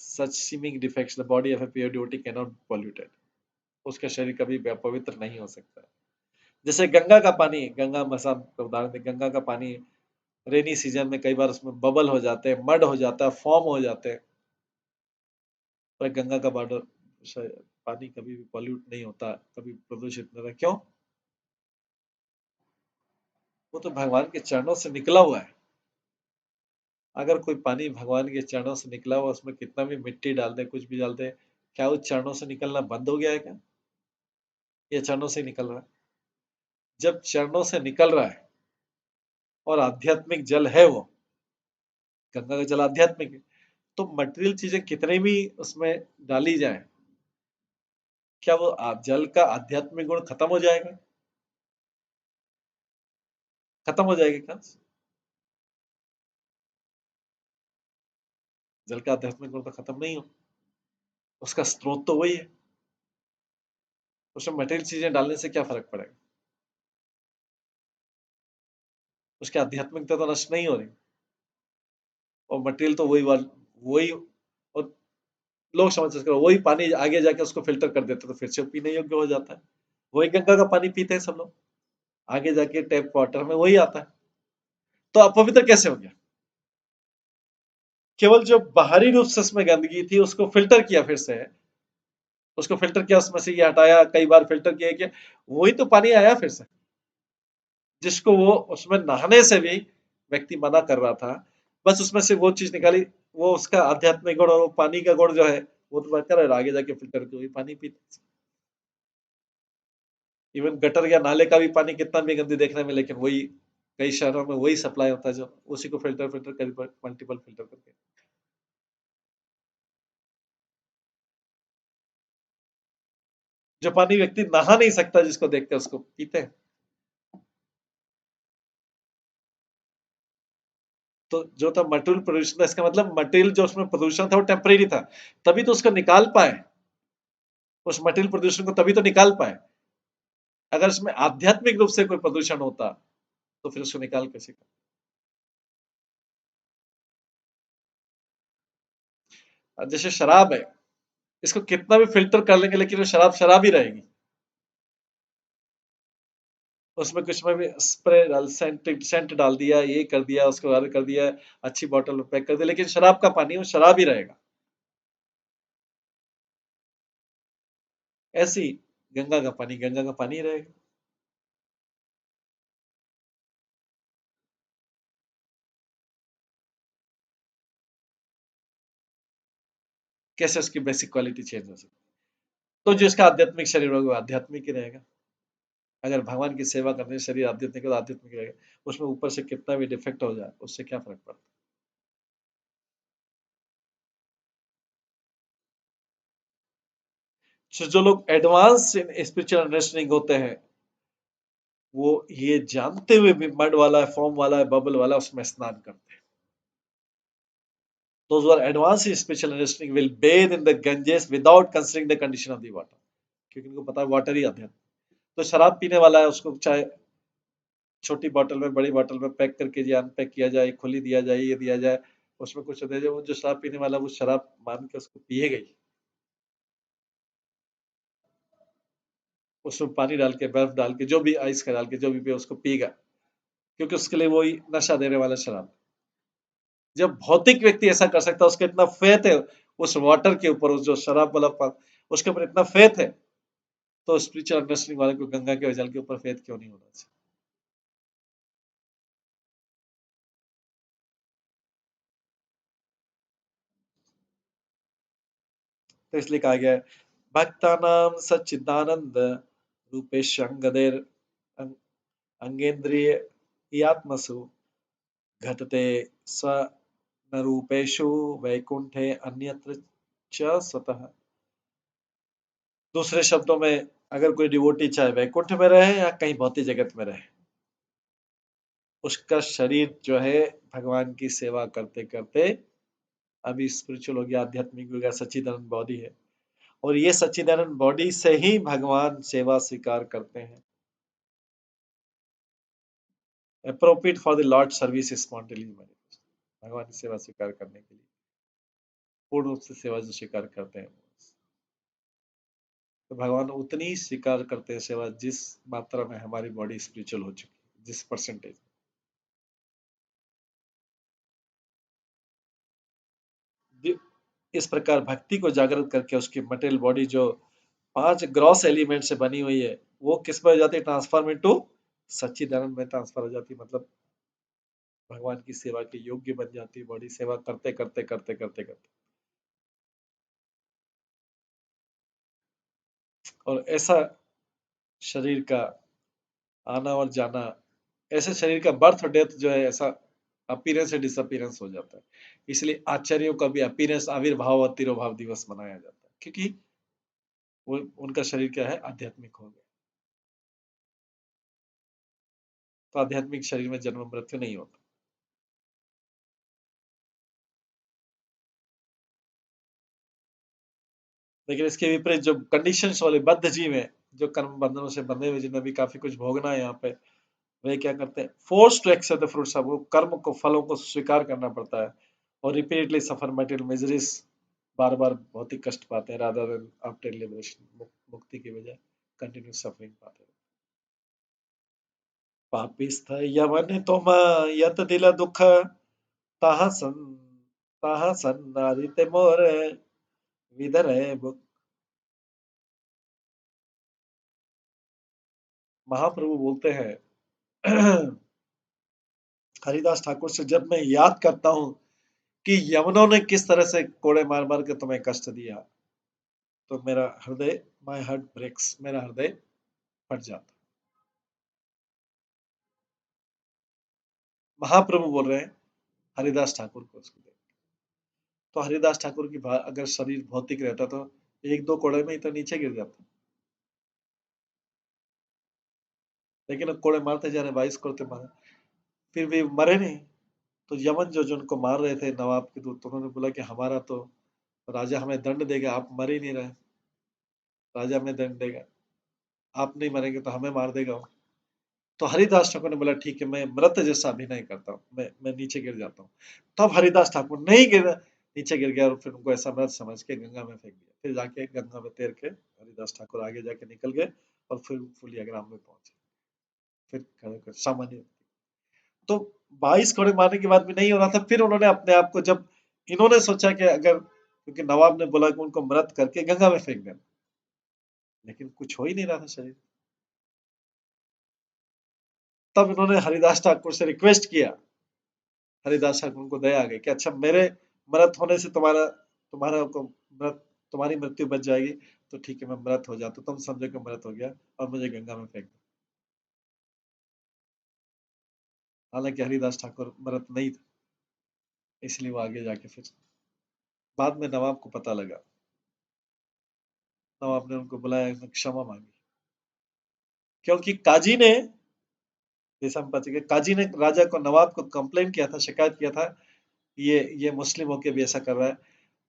Speaker 1: such seeming defects the body of a pure devotee cannot be polluted, उसका शरीर कभी भी अपवित्र नहीं हो सकता। जैसे गंगा का पानी, गंगा मसान का उदाहरण दे, गंगा का पानी रेनी सीजन में कई बार उसमें बबल हो जाते हैं, मड हो जाता है, फॉर्म हो जाते हैं, पर गंगा का बॉर्डर पानी कभी भी पॉल्यूट नहीं होता, कभी प्रदूषित नहीं होता। क्यों? वो तो भगवान के चरणों से निकला हुआ है। अगर कोई पानी भगवान के चरणों से निकला हुआ, उसमें कितना भी मिट्टी डाल दे, कुछ भी डाल दे, क्या उस चरणों से निकलना बंद हो गया है क्या? ये चरणों से ही निकल रहा है। जब चरणों से निकल रहा है और आध्यात्मिक जल है वो, गंगा का जल आध्यात्मिक है, तो मटेरियल चीजें कितने भी उसमें डाली जाए, क्या वो जल का आध्यात्मिक गुण खत्म हो जाएगा? खत्म हो जाएगा क्या? जल का आध्यात्मिक गुण तो खत्म नहीं हो, उसका स्रोत तो वही है। उसमें मटेरियल चीजें डालने से क्या फर्क पड़ेगा? उसकी आध्यात्मिकता तो नष्ट नहीं हो रही, और मटेरियल तो वही वही, और लोग समझ सकते हैं वही पानी आगे जाके उसको फिल्टर कर देते तो फिर से पीने योग्य हो जाता है। वही गंगा का पानी पीते हैं सब लोग, आगे जाके टैप वाटर में वही आता है। तो अपवित्र कैसे हो गया? केवल जो बाहरी रूप से उसमें गंदगी थी उसको फिल्टर किया, फिर से उसको फिल्टर किया, उसमें से ये हटाया, कई बार फिल्टर किया कि वही तो पानी आया फिर से, जिसको वो उसमें नहाने से भी व्यक्ति मना कर रहा था। बस उसमें से वो चीज निकाली, वो उसका आध्यात्मिक गुण और वो पानी का गुण जो है वो तो बरकरार है, आगे जाके फिल्टर के वही पानी पीते। इवन गटर या नाले का भी पानी कितना भी गंदी देखने में, लेकिन वही कई शहरों में वही सप्लाई होता है, जो उसी को फिल्टर फिल्टर कर मल्टीपल फिल्टर करके जो पानी व्यक्ति नहा नहीं सकता, जिसको देखकर उसको पीते हैं। तो जो था मटेरियल प्रदूषण, इसका मतलब मटेरियल जो उसमें प्रदूषण था वो टेम्परेरी था, तभी तो उसको निकाल पाए, उस मटेरियल प्रदूषण को तभी तो निकाल पाए। अगर उसमें आध्यात्मिक रूप से कोई प्रदूषण होता तो फिर उसको निकाल कैसे? जैसे शराब है, इसको कितना भी फिल्टर कर लेंगे लेकिन वो शराब शराब ही रहेगी। उसमें कुछ में भी स्प्रे डाल, सेंट सेंट डाल दिया, ये कर दिया, उसको और कर दिया, अच्छी बोतल में पैक कर दिया, लेकिन शराब का पानी वो शराब ही रहेगा। ऐसे ही गंगा का पानी गंगा का पानी ही रहेगा। कैसे उसकी बेसिक क्वालिटी चेंज हो सकती? तो जो इसका आध्यात्मिक शरीर होगा वो आध्यात्मिक ही रहेगा। अगर भगवान की सेवा करने से शरीर आध्यात्मिक है तो आध्यात्मिक रहेगा। उसमें ऊपर से कितना भी डिफेक्ट हो जाए उससे क्या फर्क पड़ता है? जो लोग एडवांस स्पिरिचुअल अंडरस्टैंडिंग होते हैं, वो ये जानते हुए भी मड वाला है, फॉर्म वाला है, बबल वाला है, उसमें स्नान करते हैं। Those who are advanced in spiritual understanding will bathe in the Ganges without considering the condition of the water, क्योंकि उनको पता है वाटर ही अध्ययन। तो शराब पीने वाला है, उसको चाहे छोटी बॉटल में, बड़ी बॉटल में पैक करके या अनपैक किया जाए, खुली दिया जाए, ये दिया जाए, उसमें कुछ दे जाए, वो जो शराब पीने वाला वो शराब मान के उसको पिएगा ही। उसमें पानी डाल के, बर्फ डाल के, जो भी आइस का डाल के जो भी पिए उसको पिएगा, क्योंकि उसके लिए वही नशा देने वाला शराब। जब भौतिक व्यक्ति ऐसा कर सकता है, उसका इतना फेथ है उस वाटर के ऊपर, उस जो शराब वाला उसके ऊपर इतना फेथ है, तो स्पिरिचुअल अंडरस्टैंडिंग वाले को गंगा के जल के ऊपर फेथ क्यों नहीं होना चाहिए? तो इसलिए कहा गया है भक्तानाम सच्चिदानंद रूपेशंगदेर अंगेन्द्रिय आत्मसु घटते स्वरूपेषु वैकुंठे अन्यत्र च स्वतः। दूसरे शब्दों में, अगर कोई डिवोटी चाहे वैकुंठ में रहे या कहीं भौतिक जगत में रहे, उसका शरीर जो है भगवान की सेवा करते करते, अभी स्पिरिचुअल हो गया, आध्यात्मिक हो गया, सच्चिदानंद बॉडी है, और ये सच्चिदानंद बॉडी से ही भगवान सेवा स्वीकार करते हैं। Appropriate for the Lord service spontaneous manifest, भगवान की सेवा स्वीकार करने के लिए पूर्ण रूप से सेवा जो स्वीकार करते हैं, तो भगवान उतनी ही स्वीकार करते हैं सेवा जिस मात्रा में हमारी बॉडी स्पिरिचुअल हो चुकी है, जिस परसेंटेज। इस प्रकार भक्ति को जागृत करके उसकी मटेरियल बॉडी जो 5 ग्रॉस एलिमेंट से बनी हुई है, वो किस में हो जाती है? ट्रांसफॉर्म इनटू सच्चिदानंद में ट्रांसफर हो जाती है। मतलब भगवान की सेवा के योग्य बन जाती है बॉडी, सेवा करते करते करते करते करते। और ऐसा शरीर का आना और जाना, ऐसे शरीर का बर्थ और डेथ जो है ऐसा अपीयरेंस और डिसअपीयरेंस हो जाता है। इसलिए आचार्यों का भी अपीयरेंस आविर्भाव और तिरोभाव दिवस मनाया जाता है, क्योंकि वो उनका शरीर क्या है, आध्यात्मिक हो गया। तो आध्यात्मिक शरीर में जन्म मृत्यु नहीं होता। लेकिन इसके विपरीत जो कंडीशंस वाले बद्ध जीव है, जो कर्म बंधनों से बंधे हुए, जिन्हें भी काफी कुछ भोगना है यहाँ पे, वे क्या करते हैं, force to accept the fruits of, वो कर्म को, फलों को स्वीकार करना पड़ता है, और रिपीटेडली सफर मटेरियल मिजरीज, बार बार भौतिक कष्ट पाते हैं, रादर देन आफ्टर लिबरेशन, मुक्ति की बजाय कंटिन्यू सफरिंग पाते हैं। पापिस्थ यवन तुम यत दिल दुख, ताहा सन ताहा सन्नारित मोर विदर बुक। महाप्रभु बोलते हैं हरिदास ठाकुर से, जब मैं याद करता हूँ कि यवनों ने किस तरह से कोड़े मार मार के तुम्हें कष्ट दिया, तो मेरा हृदय, माय हार्ट ब्रेक्स, मेरा हृदय फट जाता। महाप्रभु बोल रहे हैं हरिदास ठाकुर को उसको देख। तो हरिदास ठाकुर की अगर शरीर भौतिक रहता तो एक दो कोड़े में ही तो नीचे गिर जाता, लेकिन अब कोड़े मारते जा रहे, 22 कोड़े मारे, फिर भी मरे नहीं। तो यमन जो जिनको मार रहे थे नवाब के दूत, उन्होंने बोला कि हमारा तो राजा हमें दंड देगा, आप मर ही नहीं रहे, राजा हमें दंड देगा, आप नहीं मरेंगे तो हमें मार देगा। तो हरिदास ठाकुर ने बोला ठीक है, मैं मृत जैसा अभिनय करता हूँ, मैं नीचे गिर जाता हूँ। तब हरिदास ठाकुर नहीं गिरा, नीचे गिर गया, और फिर उनको ऐसा मृत समझ के गंगा में फेंक दिया। फिर जाके गंगा में तैर के हरिदास ठाकुर आगे जाके निकल गए, और फिर फुलियाग्राम में पहुंचे, फिर खड़े कर सामान्य। तो 22 घोड़े मारने के बाद भी नहीं हो रहा था, फिर उन्होंने अपने आप को, जब इन्होंने सोचा कि अगर, क्योंकि नवाब ने बोला कि उनको मृत करके गंगा में फेंक देना, लेकिन कुछ हो ही नहीं रहा था शरीर। तब इन्होंने हरिदास ठाकुर से रिक्वेस्ट किया, हरिदास ठाकुर को दया आ गई कि अच्छा, मेरे मृत होने से तुम्हारा तुम्हारा को मृत तुम्हारी मृत्यु बच जाएगी, तो ठीक है, मैं मृत हो जाता, तुम समझो कि मृत हो गया, और मुझे गंगा में फेंक दो। हालांकि हरिदास ठाकुर मृत नहीं था, इसलिए वो आगे जाके फिर बाद में नवाब को पता लगा, नवाब ने उनको बुलाया, क्षमा मांगी, क्योंकि काजी ने, देशम के काजी ने राजा को, नवाब को कंप्लेन किया था, शिकायत किया था, ये मुस्लिम होके भी ऐसा कर रहा है।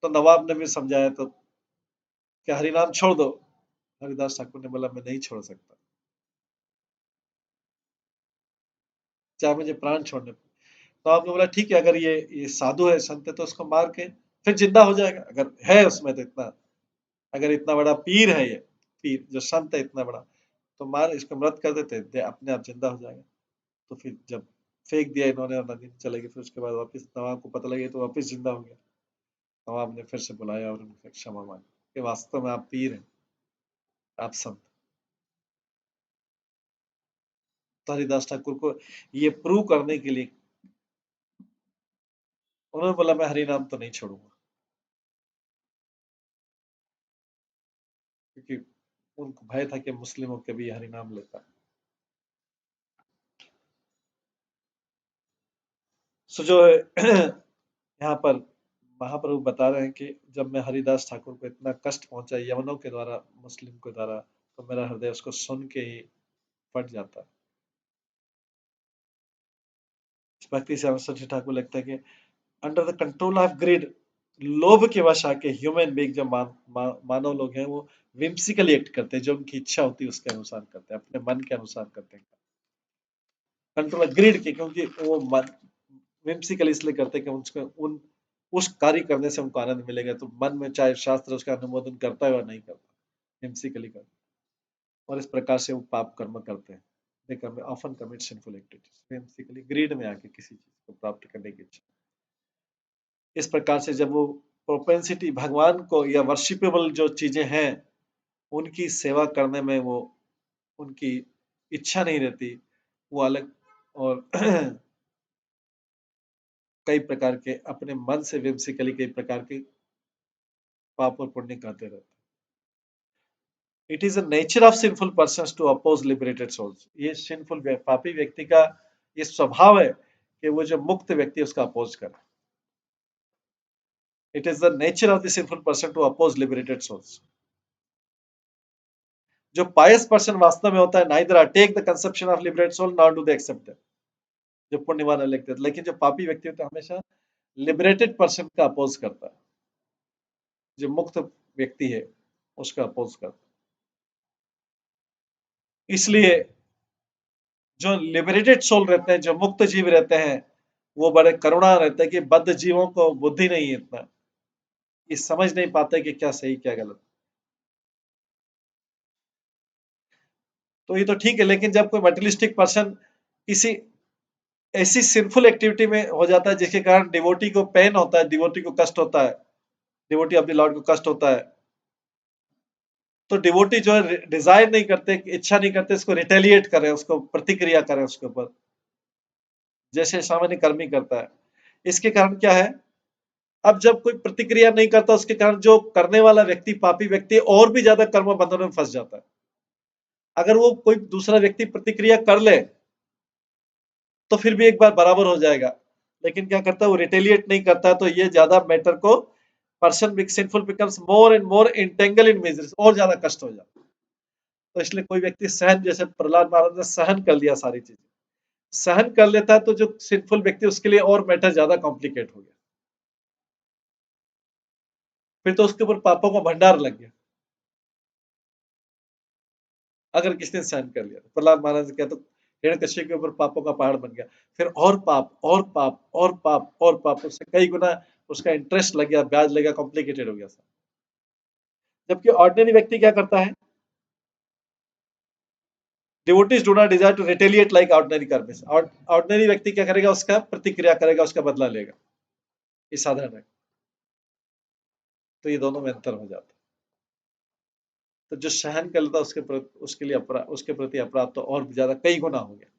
Speaker 1: तो नवाब ने भी समझाया, तो क्या हरिनाम छोड़ दो, हरिदास ठाकुर ने बोला मैं नहीं छोड़ सकता, चाहे मुझे प्राण छोड़ने पड़े। तो आपने बोला ठीक है, अगर ये साधु है, संत है, तो उसको मार के फिर जिंदा हो जाएगा, अगर है उसमें तो इतना, अगर इतना बड़ा पीर है, ये पीर जो संत है इतना बड़ा, तो मार इसको, मृत कर देते, अपने आप जिंदा हो जाएगा। तो फिर जब फेंक दिया इन्होंने और नदी में चले गए, फिर उसके बाद वापस नवाब को पता लगे, तो वापस जिंदा हो गया। नवाब ने फिर से बुलाया और उनसे क्षमा मांगी कि वास्तव में आप पीर हैं, आप संत। तो हरिदास ठाकुर को ये प्रूव करने के लिए उन्होंने बोला मैं हरि नाम तो नहीं छोड़ूंगा, क्योंकि उनको भय था कि मुस्लिमों के भी हरि नाम लेता है। सो जो है यहाँ पर महाप्रभु बता रहे हैं कि जब मैं हरिदास ठाकुर को इतना कष्ट पहुंचा यवनों के द्वारा, मुस्लिम के द्वारा, तो मेरा हृदय उसको सुन के ही फट जाता है। भक्ति से सरस्वती ठाकुर लगता है कि under the control of grid, लोभ के वश आके ह्यूमन बीइंग, जो मानव लोग हैं, वो विम्सिकली एक्ट करते हैं, जो उनकी इच्छा होती है उसके अनुसार करते हैं, अपने मन के अनुसार करते हैं, कंट्रोल ग्रिड के, क्योंकि वो मन विम्सिकली इसलिए करते हैं कि उसको उन उस कार्य करने से उनको आनंद मिलेगा, तो मन में चाहे शास्त्र उसका अनुमोदन करता है या नहीं करता, विम्सिकली करता है, और इस प्रकार से वो पाप कर्म करते हैं। they often commit sinful activities whimsically, greed में आके किसी चीज को प्राप्त करने की इच्छा। इस प्रकार से जब वो प्रोपेंसिटी भगवान को या वर्शिपेबल जो चीजें हैं उनकी सेवा करने में वो उनकी इच्छा नहीं रहती, वो अलग, और कई प्रकार के अपने मन से विम्सिकली कई प्रकार के पाप और पुण्य करते रहते हैं। It is a nature of sinful person to oppose liberated souls. ये सिंफुल पापी व्यक्ति का ये स्वभाव है कि वो जो मुक्त व्यक्ति है उसका अपोज करे। It is the nature of the sinful person to oppose liberated souls. जो पायस पर्सन वास्तव में होता है, neither take the conception of liberated soul not do the accept. जो पुण्यवान लिखते हैं, लेकिन जो पापी व्यक्ति होता है हमेशा लिबरेटेड पर्सन का अपोज करता है, जो मुक्त व्यक्ति है उसका अपोज करता है। इसलिए जो लिबरेटेड सोल रहते हैं, जो मुक्त जीव रहते हैं, वो बड़े करुणा रहते हैं कि बद्ध जीवों को बुद्धि नहीं है इतना, ये समझ नहीं पाते कि क्या सही क्या गलत। तो ये तो ठीक है, लेकिन जब कोई मटेरियलिस्टिक पर्सन किसी ऐसी सिंफुल एक्टिविटी में हो जाता है जिसके कारण डिवोटी को पेन होता है, डिवोटी को कष्ट होता है, डिवोटी ऑफ द लॉर्ड को कष्ट होता है, तो डिवोटी जो है डिजायर नहीं करते, इच्छा नहीं करते इसको रिटेलिएट करें, उसको प्रतिक्रिया करें उसके ऊपर, जैसे सामान्य कर्मी करता है। इसके कारण क्या है, अब जब कोई प्रतिक्रिया नहीं करता उसके कारण जो करने वाला व्यक्ति, पापी व्यक्ति, और भी ज्यादा कर्म बंधन में फंस जाता है। अगर वो कोई दूसरा व्यक्ति प्रतिक्रिया कर ले तो फिर भी एक बार बराबर हो जाएगा, लेकिन क्या करता है वो रिटेलिएट नहीं करता, तो ये ज्यादा मैटर को person sinful becomes more and more entangle in measures, और ज्यादा कष्ट हो जाता है। तो इसलिए कोई व्यक्ति सहन, जैसे प्रहलाद महाराज ने सहन कर लिया, सारी चीजें सहन कर लेता है, तो जो सिंफुल व्यक्ति उसके लिए और मैटर ज्यादा कॉम्प्लिकेट हो गया, फिर तो उसके ऊपर पापों का भंडार लग गया। अगर किसी ने सहन कर लिया, प्रहलाद महाराज ने कहा तो हिरण्यकश्यप के ऊपर पापों का पहाड़ बन गया, फिर और पाप और पाप और पाप और पाप, उससे कई गुना उसका इंटरेस्ट लग गया, ब्याज लग गया, कॉम्प्लिकेटेड हो गया सब। जबकि ऑर्डिनरी व्यक्ति क्या करता है, devotees do not desire to retaliate like ordinary karmis. Ordinary व्यक्ति क्या करेगा, उसका प्रतिक्रिया करेगा, उसका बदला लेगा, ये साधारण है। तो ये दोनों में अंतर हो जाता है। तो जो सहन कर लेता है उसके लिए अपराध, उसके प्रति अपराध तो और ज्यादा कई गुना हो गया।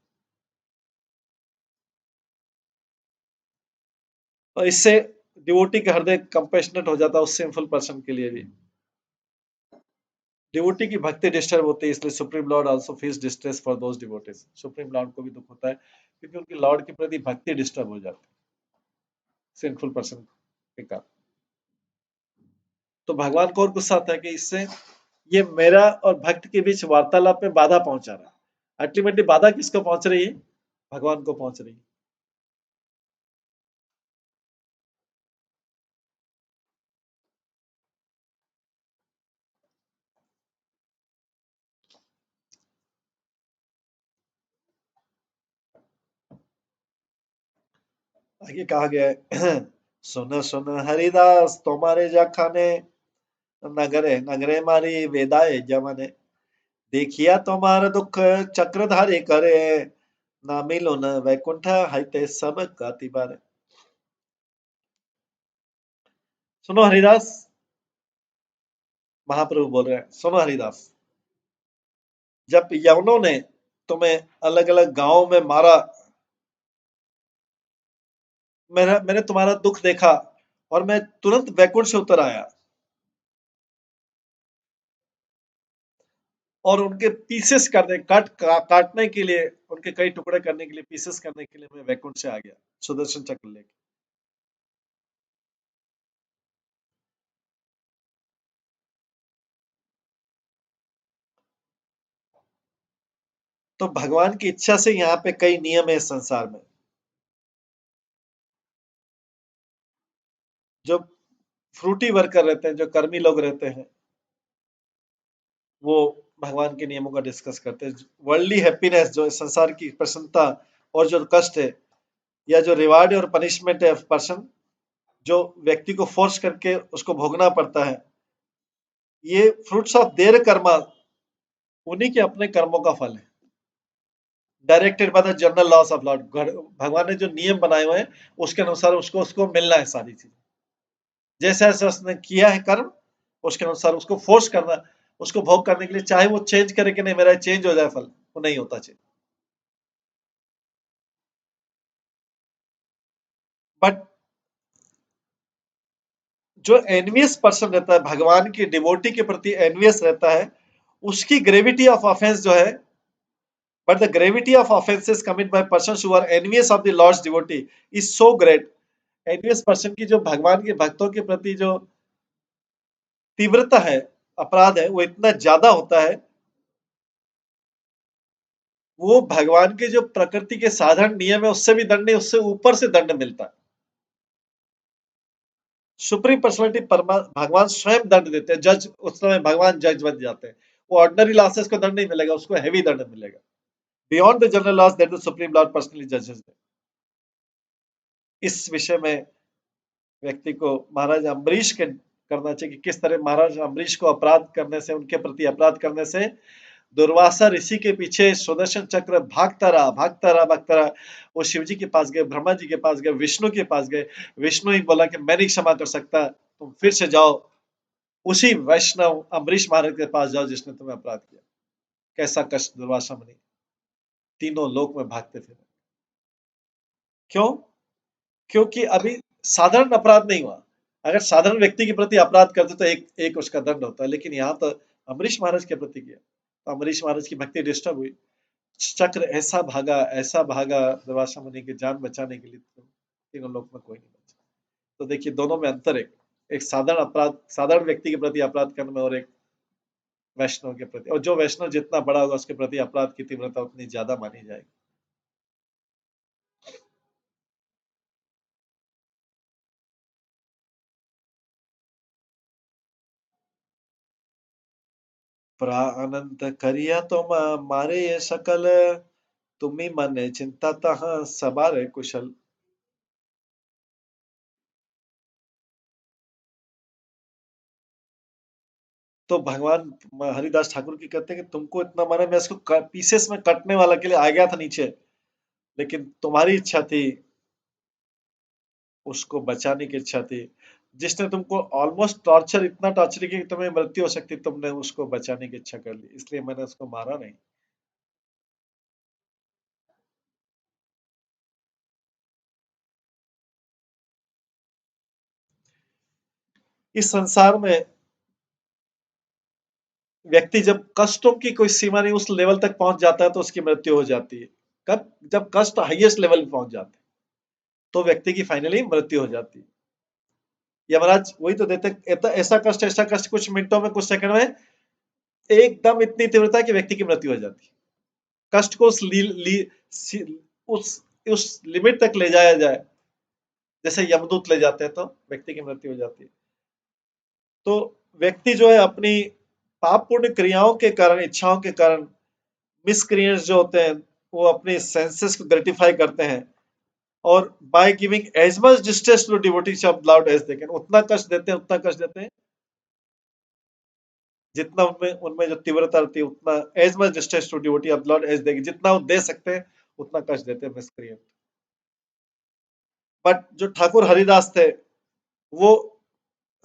Speaker 1: और इससे डिवोटी का हृदय कंपैशनेट हो जाता है उस सिंफुल पर्सन के लिए भी। डिवोटी की भक्ति डिस्टर्ब होती है, इसलिए supreme Lord also feels distress for those devotees. Supreme Lord को भी दुख होता है क्योंकि उनकी लॉर्ड के प्रति भक्ति डिस्टर्ब हो जाती है सिंफुल पर्सन के कारण। तो भगवान को और गुस्सा आता है कि इससे ये मेरा और भक्त के बीच वार्तालाप में बाधा पहुंचा रहा है। अल्टीमेटली बाधा किसको पहुंच रही है, भगवान को पहुंच रही है। आगे कहा गया है सुन सुन हरिदास तुम्हारे जखाने, नगरे नगरे मारी वेदाए जमने, देखिया तुम्हारा दुख चक्रधारी करे, ना मिलो न वैकुंठ हाइते सब गाती बारे। सुनो हरिदास, महाप्रभु बोल रहे हैं, सुनो हरिदास, जब यवनों ने तुम्हें अलग अलग गांवों में मारा, मैंने तुम्हारा दुख देखा और मैं तुरंत वैकुंठ से उतर आया और उनके पीसेस करने काटने के लिए, उनके कई टुकड़े करने के लिए, पीसेस करने के लिए मैं वैकुंठ से आ गया सुदर्शन चक्र लेके। तो भगवान की इच्छा से यहाँ पे कई नियम है इस संसार में। जो फ्रूटी वर्कर रहते हैं, जो कर्मी लोग रहते हैं, वो भगवान के नियमों का डिस्कस करते हैं। वर्ल्डली हैप्पीनेस, जो संसार की प्रसन्नता, और जो कष्ट है, या जो रिवार्ड और पनिशमेंट है पर्सन, जो व्यक्ति को फोर्स करके उसको भोगना पड़ता है, ये फ्रूट्स ऑफ देयर कर्मा, उन्हीं के अपने कर्मों का फल है। Directed by the general loss of Lord, भगवान ने जो नियम बनाए हुए हैं उसके अनुसार उसको उसको मिलना है सारी चीज। जैसे जैसे उसने किया है कर्म, उसके अनुसार उसको फोर्स करना, उसको भोग करने के लिए, चाहे वो चेंज करे कि नहीं मेरा चेंज हो जाए फल, वो नहीं होता चेंज। बट जो एनवियस पर्सन रहता है, भगवान की डिवोटी के प्रति एनवियस रहता है, उसकी ग्रेविटी ऑफ ऑफेंस जो है, but the gravity of offences commit by persons who are envious of the Lord's devotee is so great. Envious person की जो भगवान के भक्तों के प्रति जो तीव्रता है, अपराध है, वो इतना ज्यादा होता है, वो भगवान के जो प्रकृति के साधारण नियम है उससे भी दंड नहीं, उससे ऊपर से दंड मिलता है। सुप्रीम पर्सनालिटी भगवान स्वयं दंड देते हैं, जज उस समय भगवान जज बन जाते हैं। वो ऑर्डिनरी लॉसेस को दंड नहीं मिलेगा, उसको हैवी दंड मिलेगा, beyond the general loss that the supreme Lord personally जजेस। इस विषय में व्यक्ति को महाराज अम्बरीश के करना चाहिए कि किस तरह महाराज अम्बरीश को अपराध करने से, उनके प्रति अपराध करने से दुर्वासा ऋषि के पीछे सुदर्शन चक्र भागता रहा, भागता रहा, भागता रहा। वो शिव जी के पास गए, ब्रह्मा जी के पास गए, विष्णु के पास गए। विष्णु ही बोला कि मैं नहीं क्षमा कर सकता, तुम फिर से जाओ उसी वैष्णव अम्बरीश महाराज के पास जाओ जिसने तुम्हें अपराध किया। कैसा कष्ट दुर्वासा मुनि तीनों लोक में भागते थे। क्यों? क्योंकि अभी साधारण अपराध नहीं हुआ। अगर साधारण व्यक्ति के प्रति अपराध करते तो एक एक उसका दंड होता है, लेकिन यहाँ तो अम्बरीश महाराज के प्रति किया, तो अम्बरीश महाराज की भक्ति डिस्टर्ब हुई। चक्र ऐसा भागा दुर्वासा मुनि की जान बचाने के लिए, तो तीनों लोक में कोई नहीं बचा। तो देखिए दोनों में अंतर है, एक साधारण अपराध, साधारण व्यक्ति के प्रति अपराध करने में, और एक वैष्णव के प्रति। और जो वैष्णव जितना बड़ा होगा उसके प्रति अपराध की तीव्रता उतनी ज्यादा मानी जाएगी। प्रानंत करिया तो मारे ये सकल, तुम्ही मन चिंता तहाँ सबारे कुशल। तो भगवान हरिदास ठाकुर की कहते हैं कि तुमको इतना मारा, मैं इसको पीसेस में कटने वाला के लिए आ गया था नीचे, लेकिन तुम्हारी इच्छा थी, उसको बचाने की इच्छा थी। जिसने तुमको ऑलमोस्ट टॉर्चर, इतना टॉर्चर किया कि तुम्हें मृत्यु हो सकती, तुमने उसको बचाने की इच्छा कर ली, इसलिए मैंने उसको मारा नहीं। इस संसार में व्यक्ति जब कष्टों की कोई सीमा नहीं, उस लेवल तक पहुंच जाता है तो उसकी मृत्यु हो जाती है। कब? जब कष्ट हाईएस्ट लेवल पे पहुंच जाते हैं तो व्यक्ति की फाइनली मृत्यु हो जाती है। यमराज वही तो देते, ऐसा कष्ट कुछ मिनटों में, कुछ सेकंड में, एकदम इतनी तीव्रता कि व्यक्ति की मृत्यु हो जाती है। कष्ट को उस उस लिमिट तक ले जाया जाए, जैसे यमदूत ले जाते हैं, तो व्यक्ति की मृत्यु हो जाती है। तो व्यक्ति जो है अपनी पाप पुण्य क्रियाओं के कारण, इच्छाओं के कारण, मिसक्रिएंट्स जो होते हैं, वो अपने सेंसेस को ग्रेटिफाई करते हैं, और by giving as much distress to devotees of Lord as they can, उतना कष्ट देते हैं, उतना कष्ट देते हैं जितना उनमें उनमें जो तीव्रता रहती है, उतना as much distress to devotee of Lord as देगी, जितना वो दे सकते हैं उतना कष्ट देते हैं मिसक्रिएंट। बट जो ठाकुर हरिदास थे, वो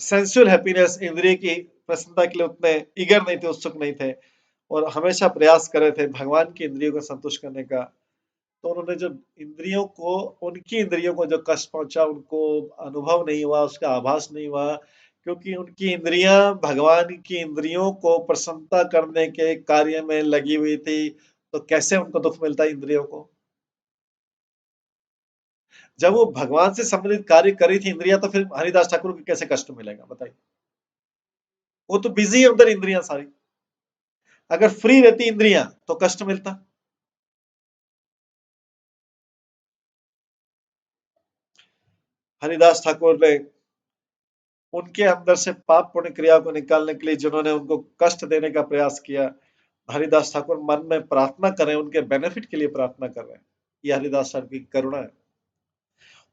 Speaker 1: सेंसुअल हैप्पीनेस, इंद्रिय की प्रसन्नता के लिए उतने ईगर नहीं थे, उत्सुक नहीं थे, और हमेशा प्रयास करे थे भगवान की इंद्रियों को संतुष्ट करने का। तो उन्होंने जो इंद्रियों को, उनकी इंद्रियों को जो कष्ट पहुंचा, उनको अनुभव नहीं हुआ, उसका आभास नहीं हुआ, क्योंकि उनकी इंद्रियां भगवान की इंद्रियों को प्रसन्नता करने के कार्य में लगी हुई थी। तो कैसे उनको दुख मिलता है इंद्रियों को? जब वो भगवान से संबंधित कार्य करी थी इंद्रियां, तो फिर हरिदास ठाकुर को कैसे कष्ट मिलेगा बताइए? वो तो बिजी है उधर इंद्रियां सारी। अगर फ्री रहती इंद्रियां तो कष्ट मिलता। हरिदास ठाकुर ने उनके अंदर से पाप पुण्य क्रिया को निकालने के लिए, जिन्होंने उनको कष्ट देने का प्रयास किया, हरिदास ठाकुर मन में प्रार्थना कर रहे हैं, उनके बेनिफिट के लिए प्रार्थना कर रहे हैं। ये हरिदास ठाकुर की करुणा है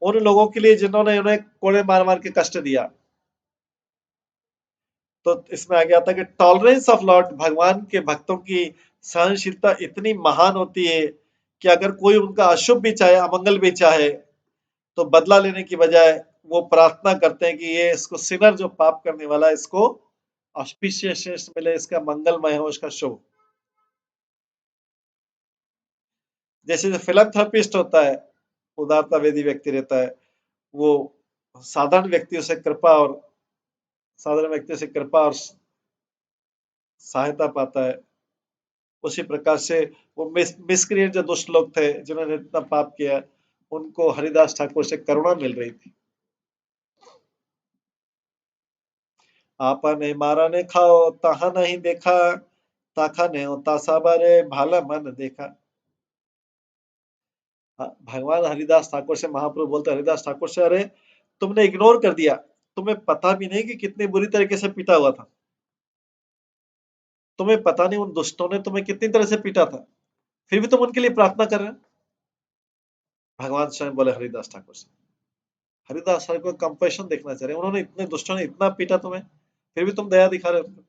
Speaker 1: उन लोगों के लिए जिन्होंने उन्हें कोड़े मार मार के कष्ट दिया। तो इसमें आ गया था कि टॉलरेंस ऑफ लॉर्ड, भगवान के भक्तों की सहनशीलता इतनी महान होती है कि अगर कोई उनका अशुभ भी चाहे, अमंगल भी चाहे, तो बदला लेने की बजाय वो प्रार्थना करते हैं कि ये इसको, सिनर जो पाप करने वाला है, इसको ऑस्पिशियस मिले, इसका मंगलमय हो, इसका शुभ। जैसे जो फिलंथ्रोपिस्ट होता है, उदारतावेदी व्यक्ति रहता है, वो साधारण व्यक्तियों से कृपा और साधारण व्यक्तियों से कृपा और सहायता पाता है। उसी प्रकार से वो मिसक्रिएंट जो दुष्ट लोग थे जिन्होंने इतना पाप किया, उनको हरिदास ठाकुर से करुणा मिल रही थी। आपने मारा ने खाओ ताहा नहीं देखा, ताखा ने तासा बारे भाला मन देखा। भगवान हरिदास ठाकुर से महाप्रभु बोलते हरिदास ठाकुर से, अरे तुमने इग्नोर कर दिया, तुम्हें पता भी नहीं कि कितनी बुरी तरीके से पीटा हुआ था, तुम्हें पता नहीं उन दुष्टों ने तुम्हें कितनी तरह से पीटा था, फिर भी तुम उनके लिए प्रार्थना कर रहे हो। भगवान स्वयं बोले हरिदास ठाकुर से, हरिदास ठाकुर को कंपैशन देखना चाह रहे, उन्होंने इतने दुष्टों ने इतना पीटा तुम्हें, फिर भी तुम दया दिखा रहे हो।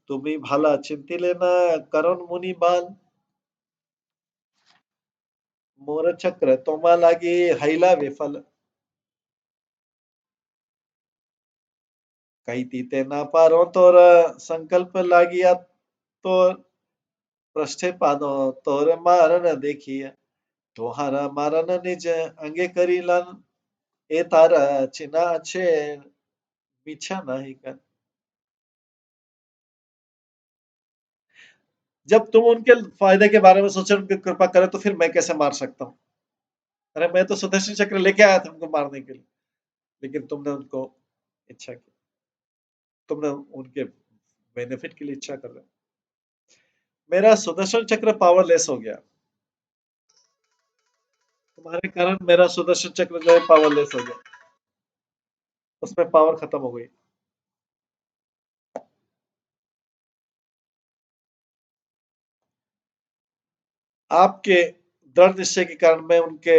Speaker 1: तुम्ही भाला चिंती लेना करण मुनि बाल, मोर चक्र तोमा लागी हैला विफल। कई तीते ना पारो तोर संकल्प लागिया, तो पृष्ठे पादो तोर मारन देखिए, तोहारा मारन निज अंगे करीलन, ए तारा चिना अच्छे पीछा नहीं कर। जब तुम उनके फायदे के बारे में सोचे, उनकी कृपा करे, तो फिर मैं कैसे मार सकता हूँ? अरे मैं तो सुदर्शन चक्र लेके आया था उनको मारने के लिए, लेकिन तुमने उनको इच्छा की, तुमने उनके बेनिफिट के लिए इच्छा कर रहे हो। मेरा सुदर्शन चक्र पावरलेस हो गया, तुम्हारे कारण मेरा सुदर्शन चक्र जो है पावरलेस हो गया, उसमें पावर खत्म हो गई। आपके दृढ़ निश्चय के कारण मैं उनके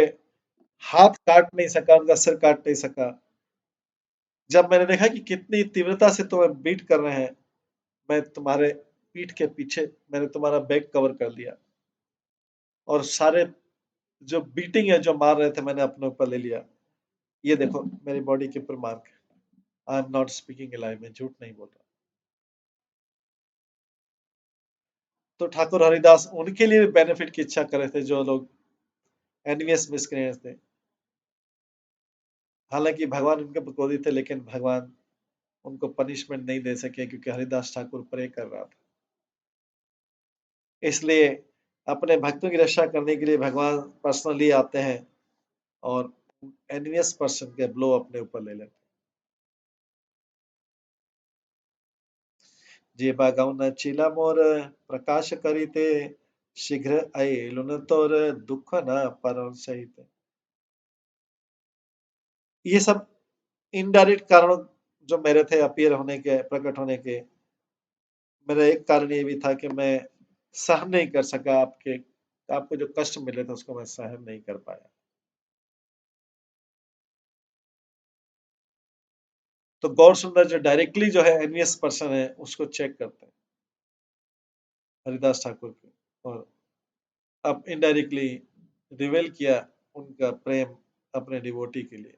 Speaker 1: हाथ काट नहीं सका, उनका सिर काट नहीं सका। जब मैंने देखा कि कितनी तीव्रता से तुम्हें बीट कर रहे हैं, मैं तुम्हारे पीठ के पीछे मैंने तुम्हारा बैक कवर कर लिया, और सारे जो बीटिंग है जो मार रहे थे मैंने अपने ऊपर ले लिया। ये देखो मेरी बॉडी के ऊपर मार्क है। आई एम नॉट स्पीकिंग ए लाई, मैं झूठ नहीं बोल रहा। तो ठाकुर हरिदास उनके लिए बेनिफिट की इच्छा कर रहे थे जो लोग एनवीएस मिसक्रिएंट्स थे। हालांकि भगवान उनके क्रोधित थे, लेकिन भगवान उनको पनिशमेंट नहीं दे सके क्योंकि हरिदास ठाकुर प्रे कर रहा था। इसलिए अपने भक्तों की रक्षा करने के लिए भगवान पर्सनली आते हैं और एनवीएस पर्सन के ब्लो अपने ऊपर ले लेते। जे बागाउन चीला मोर प्रकाश करीते, शीघ्र आए तोर दुख न पर सहित। ये सब इनडायरेक्ट कारण जो मेरे थे अपीयर होने के, प्रकट होने के, मेरा एक कारण ये भी था कि मैं सहन नहीं कर सका आपको जो कष्ट मिले थे उसको मैं सहन नहीं कर पाया। तो गौर सुंदर जो डायरेक्टली जो है एनवीएस पर्सन है उसको चेक करते हैं हरिदास ठाकुर के, और अब इनडायरेक्टली रिवेल किया उनका प्रेम अपने डिवोटी के लिए।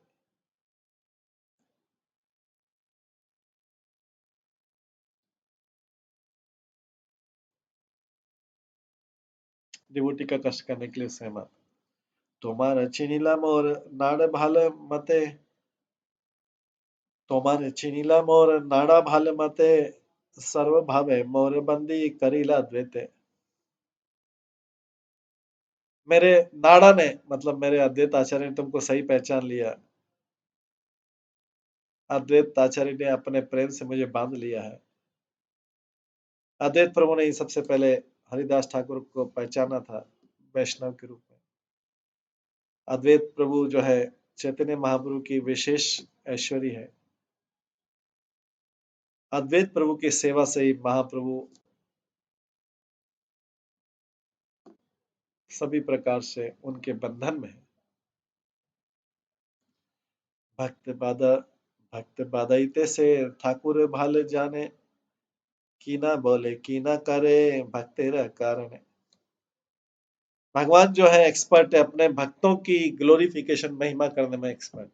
Speaker 1: डिवोटी का कष्ट करने के लिए सहमत। তোমার চিনিলাম ওর নাড় ভালো মতে, তোমার চিনিলাম ওর नाड़ा भाल मते, सर्व भावे मोर बंदी करीला द्वेते। मेरे नाड़ा ने मतलब मेरे अद्वैत आचार्य ने तुमको सही पहचान लिया, अद्वैत आचार्य ने अपने प्रेम से मुझे बांध लिया है। अद्वैत प्रभु ने ही सबसे पहले हरिदास ठाकुर को पहचाना था वैष्णव के रूप में। अद्वैत प्रभु जो है चैतन्य महाप्रभु की विशेष ऐश्वर्य है। अद्वैत प्रभु की सेवा से ही महाप्रभु सभी प्रकार से उनके बंधन में है। भक्त बाधा भक्त बाधाइते से ठाकुर भाल जाने, की ना बोले की ना करे भक्तेरा कारण। भगवान जो है एक्सपर्ट है अपने भक्तों की ग्लोरिफिकेशन महिमा करने में एक्सपर्ट।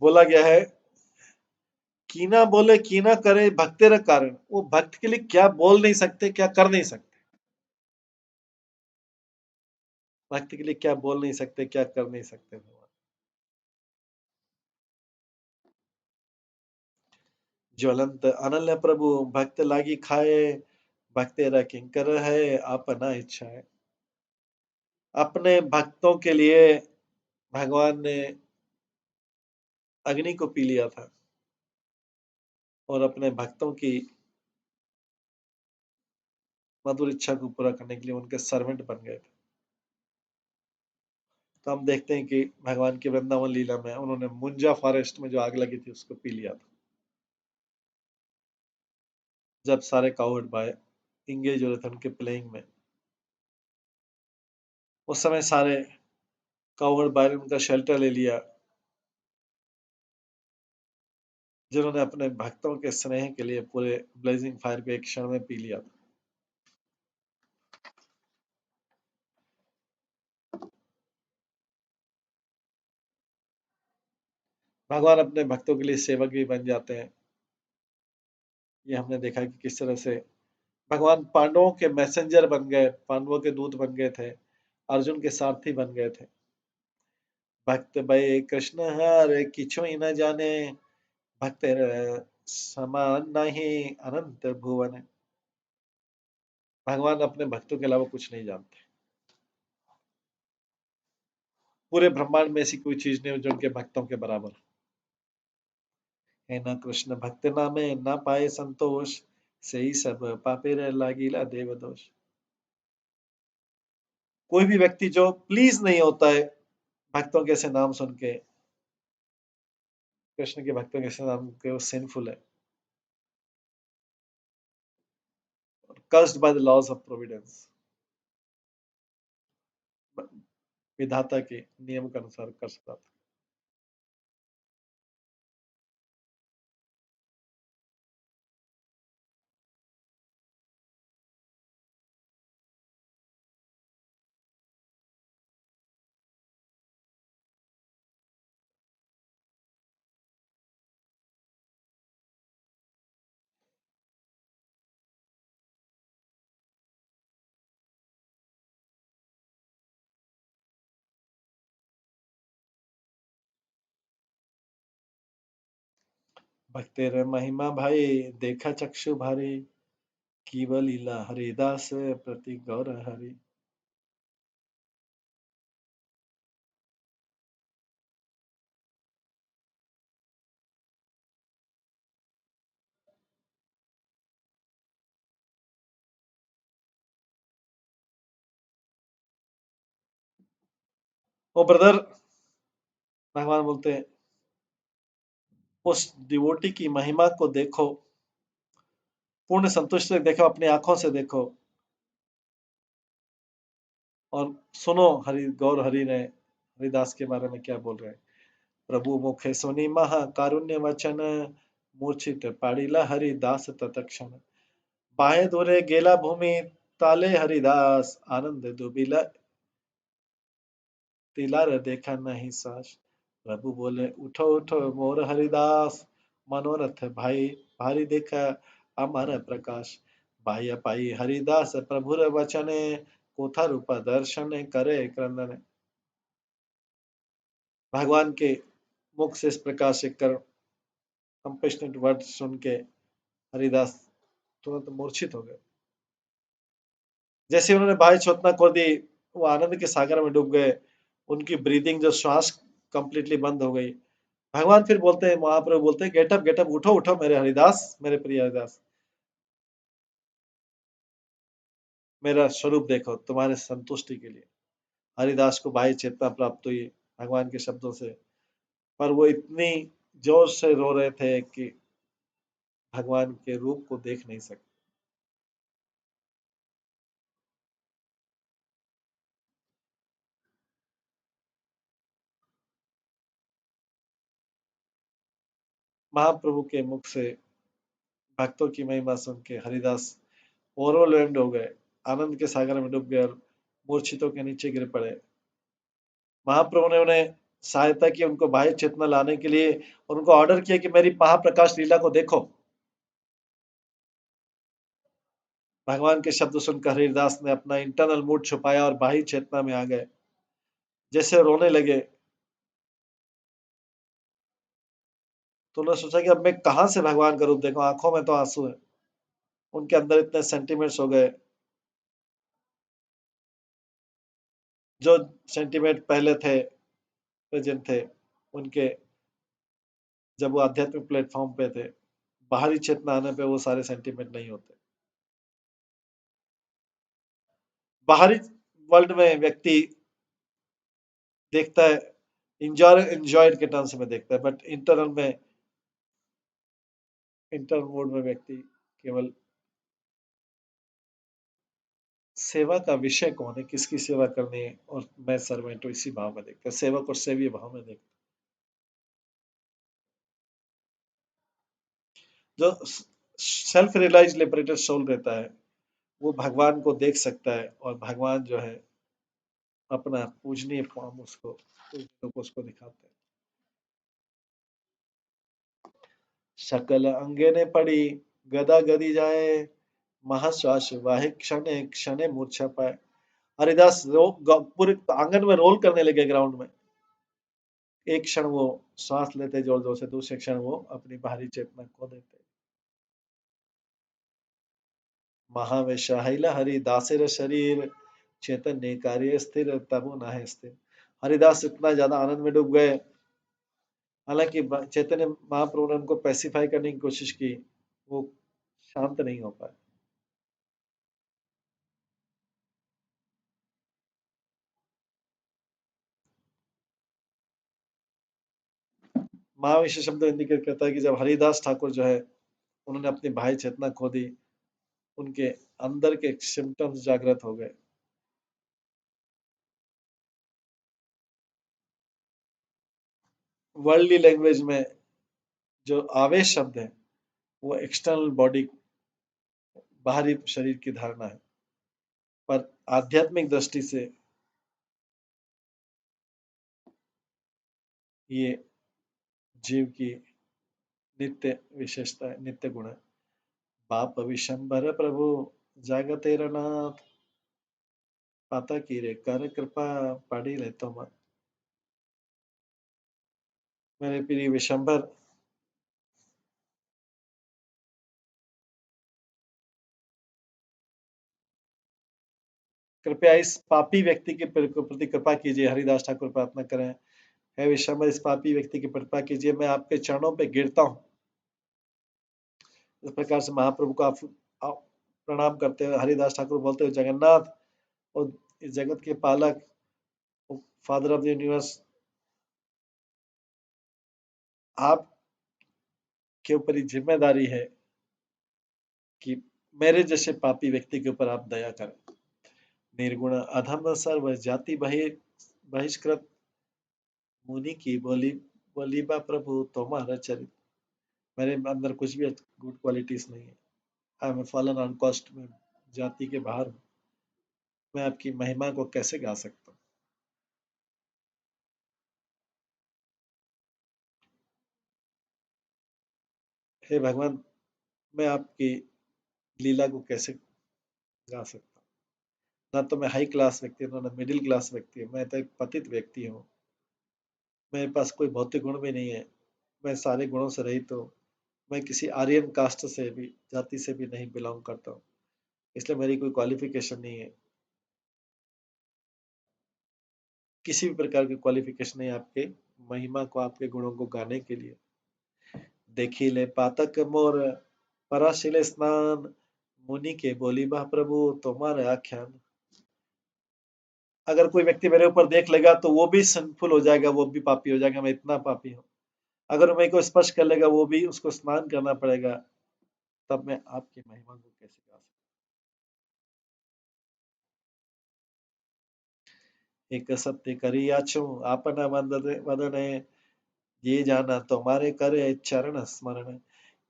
Speaker 1: बोला गया है कीना बोले कीना करे भक्तेरा कारण, वो भक्त के लिए क्या बोल नहीं सकते क्या कर नहीं सकते, भक्त के लिए क्या बोल नहीं सकते क्या कर नहीं सकते। ज्वलंत अनल प्रभु भक्त लागी खाए, भक्तेरा किंकर है अपना इच्छा है। अपने भक्तों के लिए भगवान ने अग्नि को पी लिया था और अपने भक्तों की मधुर इच्छा को पूरा करने के लिए उनके सर्वेंट बन गए थे। तो हम देखते हैं कि भगवान की वृंदावन लीला में उन्होंने मुंजा फॉरेस्ट में जो आग लगी थी उसको पी लिया था। जब सारे काउहर्ड बाय इंगेज हो रहे थे उनके प्लेइंग में, उस समय सारे काउहर्ड बाय ने उनका शेल्टर ले लिया, जिन्होंने अपने भक्तों के स्नेह के लिए पूरे ब्लेजिंग फायर को एक क्षण में पी लिया था। भगवान अपने भक्तों के लिए सेवक भी बन जाते हैं। ये हमने देखा कि किस तरह से भगवान पांडवों के मैसेंजर बन गए, पांडवों के दूत बन गए थे, अर्जुन के सारथी बन गए थे। भक्त भय कृष्ण हर किछु ही न जाने, भक्त समान नहीं अनंत भुवन। भगवान अपने भक्तों के अलावा कुछ नहीं जानते। पूरे ब्रह्मांड में ऐसी कोई चीज नहीं है जो उनके भक्तों के बराबर है। न कृष्ण भक्त नामे न पाए संतोष, से ही सब पापे रह लागिला देव दोष। कोई भी व्यक्ति जो प्लीज नहीं होता है भक्तों के ऐसे नाम सुन के, कृष्ण के भक्तों के ऐसे नाम के, वो सिंफुल है, cursed by the laws of providence. विधाता के नियम के अनुसार कर सकता था। भक्तेर महिमा भाई देखा चक्षु भारी, कीवल लीला हरिदास प्रति गौर हरि। ओ ब्रदर, भगवान बोलते हैं उस डिवोटी की महिमा को देखो, पूर्ण संतुष्ट से देखो, अपनी आंखों से देखो और सुनो हरि गौर हरि ने हरिदास के बारे में क्या बोल रहे हैं। प्रभु मुखे सुनी महा कारुण्य वचन, मूर्छित पाड़ीला हरिदास तत्क्षण। बाहे धोरे गेला भूमि, ताले हरिदास आनंद दुबिला, तिलार देखा नहीं सास। प्रभु बोले उठो उठो मोर हरिदास, मनोरथ भाई भारी देखा अमर प्रकाश। बाह्य पाई हरिदास प्रभुर वचने, कोठा रूपा दर्शन करे क्रंदन। भगवान के मुख से इस प्रकार से कर कंपेशनेट वर्ड सुन के हरिदास तुरंत मूर्छित हो गए। जैसे उन्होंने बाह्य चेतना खो दी, वो आनंद के सागर में डूब गए। उनकी ब्रीदिंग जो श्वास कंप्लीटली बंद हो गई। भगवान फिर बोलते हैं, महाप्रभु बोलते हैं गेट अप उठो उठो मेरे हरिदास, मेरे प्रिय हरिदास, मेरा स्वरूप देखो तुम्हारे संतुष्टि के लिए। हरिदास को बाह्य चेतना प्राप्त हुई भगवान के शब्दों से, पर वो इतनी जोर से रो रहे थे कि भगवान के रूप को देख नहीं सकते। महाप्रभु के मुख से भक्तों की महिमा सुन के हरिदास ओवरवेल्ड हो गए, आनंद के सागर में डूब गए और मूर्छितों के नीचे गिर पड़े। महाप्रभु ने उन्हें सहायता की, उनको बाह्य चेतना लाने के लिए, और उनको ऑर्डर किया कि मेरी महाप्रकाश लीला को देखो। भगवान के शब्द सुनकर हरिदास ने अपना इंटरनल मूड छुपाया और बाह्य चेतना में आ गए। जैसे रोने लगे, तो उन्होंने सोचा कि अब मैं कहाँ से भगवान का रूप देखूं, आंखों में तो आंसू है। उनके अंदर इतने सेंटिमेंट्स हो गए, जो सेंटिमेंट पहले थे, प्रेजेंट थे उनके, जब वो आध्यात्मिक प्लेटफॉर्म पे थे। बाहरी चेतना आने पे वो सारे सेंटिमेंट नहीं होते। बाहरी वर्ल्ड में व्यक्ति देखता है, इंजॉयड के टर्म्स में देखता है, बट इंटरनल मोड में व्यक्ति केवल सेवा का विषय कौन है, किसकी सेवा करनी है, और मैं सर्वेंट हूँ, इसी भाव में देखता है, सेवक और सेवी भाव में देखता है। जो सेल्फ रियलाइज लिबरेटेड सोल रहता है, वो भगवान को देख सकता है, और भगवान जो है अपना पूजनीय फॉर्म उसको दिखाते हैं। सकल अंगे ने पड़ी, गदा गदी जाए, महाश्वास वाहे क्षण क्षण मूर्छा पाए। हरिदास पूरे आंगन में रोल करने लगे ग्राउंड में। एक क्षण वो सांस लेते जोर जोर से, दूसरे क्षण वो अपनी बाहरी चेतना खो देते। महावेशाहिला हरिदासेर शरीर, चैतन्य कार्य स्थिर तबु नाहे स्थिर। हरिदास इतना ज्यादा आनंद में डूब गए, हालांकि चैतन्य महाप्रभु ने उनको पैसिफाई करने की कोशिश की, वो शांत नहीं हो पाए। महाविश्व शब्द इंडिकेट करता है कि जब हरिदास ठाकुर जो है, उन्होंने अपनी बाह्य चेतना खो दी, उनके अंदर के सिम्टम्स जागृत हो गए। वर्ल्डली लैंग्वेज में जो आवेश शब्द है, वो एक्सटर्नल बॉडी, बाहरी शरीर की धारणा है, पर आध्यात्मिक दृष्टि से ये जीव की नित्य विशेषता है, नित्य गुण है। बाप विशंबर प्रभु जागतेर नाथ, पाता की रे कर कृपा पढ़ी ले तो मत। मेरे प्रिय विशंबर, कृपया इस पापी व्यक्ति के प्रति कृपा कीजिए। हरिदास ठाकुर प्रार्थना करें, हे विशंबर, इस पापी व्यक्ति की कृपा कीजिए, मैं आपके चरणों पे गिरता हूँ। इस प्रकार से महाप्रभु को आप प्रणाम करते हुए हरिदास ठाकुर बोलते हुए, जगन्नाथ और इस जगत के पालक, फादर ऑफ द यूनिवर्स, आप के ऊपर ही जिम्मेदारी है कि मेरे जैसे पापी व्यक्ति के ऊपर आप दया करें। निर्गुण अधम सर्व जाति बहिष्कृत, मुनि की बोली बोली बा प्रभु तुम्हारा चरित। मेरे अंदर कुछ भी गुड क्वालिटीज नहीं है। I am fallen on cost में, जाति के बाहर हूँ, मैं आपकी महिमा को कैसे गा सकता हूँ। हे भगवान, मैं आपकी लीला को कैसे गा सकता हूँ। ना तो मैं हाई क्लास व्यक्ति हूँ, ना मिडिल क्लास व्यक्ति हूँ, मैं तो एक पतित व्यक्ति हूँ। मेरे पास कोई भौतिक गुण भी नहीं है, मैं सारे गुणों से रहित हूँ। मैं किसी आर्यन कास्ट से भी, जाति से भी नहीं बिलोंग करता हूँ, इसलिए मेरी कोई क्वालिफिकेशन नहीं है। किसी भी प्रकार की क्वालिफिकेशन नहीं आपके महिमा को, आपके गुणों को गाने के लिए। देखी ले पातक मोर पराशिले स्नान, मुनि के बोली बा प्रभु तुम्हारे आख्यान। अगर कोई व्यक्ति मेरे ऊपर देख लेगा तो वो भी सिंफुल हो जाएगा, वो भी पापी हो जाएगा, मैं इतना पापी हूँ। अगर मेरे को स्पर्श कर लेगा, वो भी, उसको स्नान करना पड़ेगा, तब मैं आपकी महिमा को कैसे गा सकता। एक सत्य करी याचू आपना वदने, ये जाना तुम्हारे करे चरण स्मरण।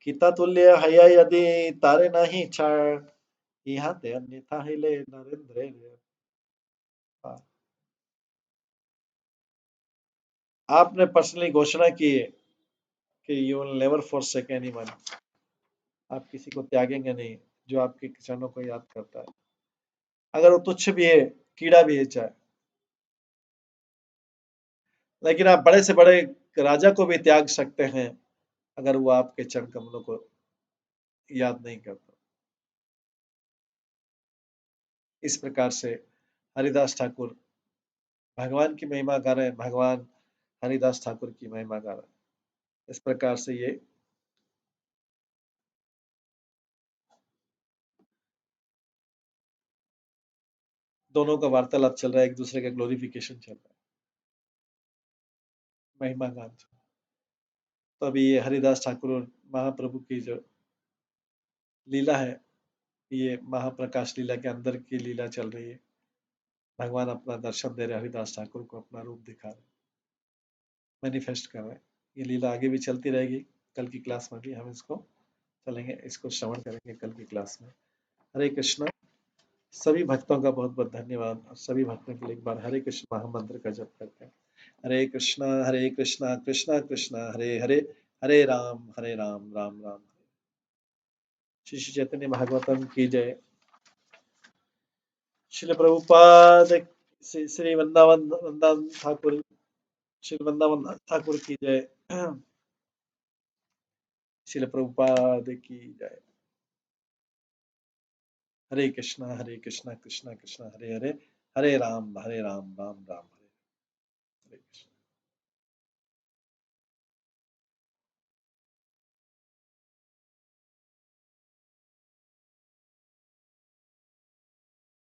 Speaker 1: किता तुल्य हया यदि तारे नहीं छाड़, यहाँ ते अन्यथा हिले नरेंद्र रे। आपने पर्सनली घोषणा की है कि you will never forsake anyone, आप किसी को त्यागेंगे नहीं जो आपके चरणों को याद करता है, अगर वो तुच्छ भी है, कीड़ा भी है चाहे। लेकिन आप बड़े से बड़े राजा को भी त्याग सकते हैं, अगर वो आपके चरण कमलों को याद नहीं करता। इस प्रकार से हरिदास ठाकुर भगवान की महिमा गा रहे हैं, भगवान हरिदास ठाकुर की महिमा गा रहे हैं। इस प्रकार से ये दोनों का वार्तालाप चल रहा है, एक दूसरे का ग्लोरिफिकेशन चल रहा है, महिमा गान। तो अभी ये हरिदास ठाकुर और महाप्रभु की जो लीला है, ये महाप्रकाश लीला के अंदर की लीला चल रही है। भगवान अपना दर्शन दे रहे, हरिदास ठाकुर को अपना रूप दिखा रहे, मैनिफेस्ट कर रहे हैं। ये लीला आगे भी चलती रहेगी। कल की क्लास में भी हम इसको चलेंगे, इसको श्रवण करेंगे कल की क्लास में। हरे कृष्णा। सभी भक्तों का बहुत बहुत धन्यवाद, और सभी भक्तों के लिए एक बार हरे कृष्ण महामंत्र का जप करते हैं। हरे कृष्णा कृष्णा कृष्णा हरे हरे, हरे राम राम राम। श्री श्री चैतन्य भागवतम की जय। श्रील प्रभुपाद, श्री वृंदावन वृंदावन ठाकुर, श्री वृंदावन ठाकुर की जय। श्रील प्रभुपाद की जय। हरे कृष्णा कृष्णा कृष्णा हरे हरे, हरे राम राम राम हरे हरे। कृष्ण।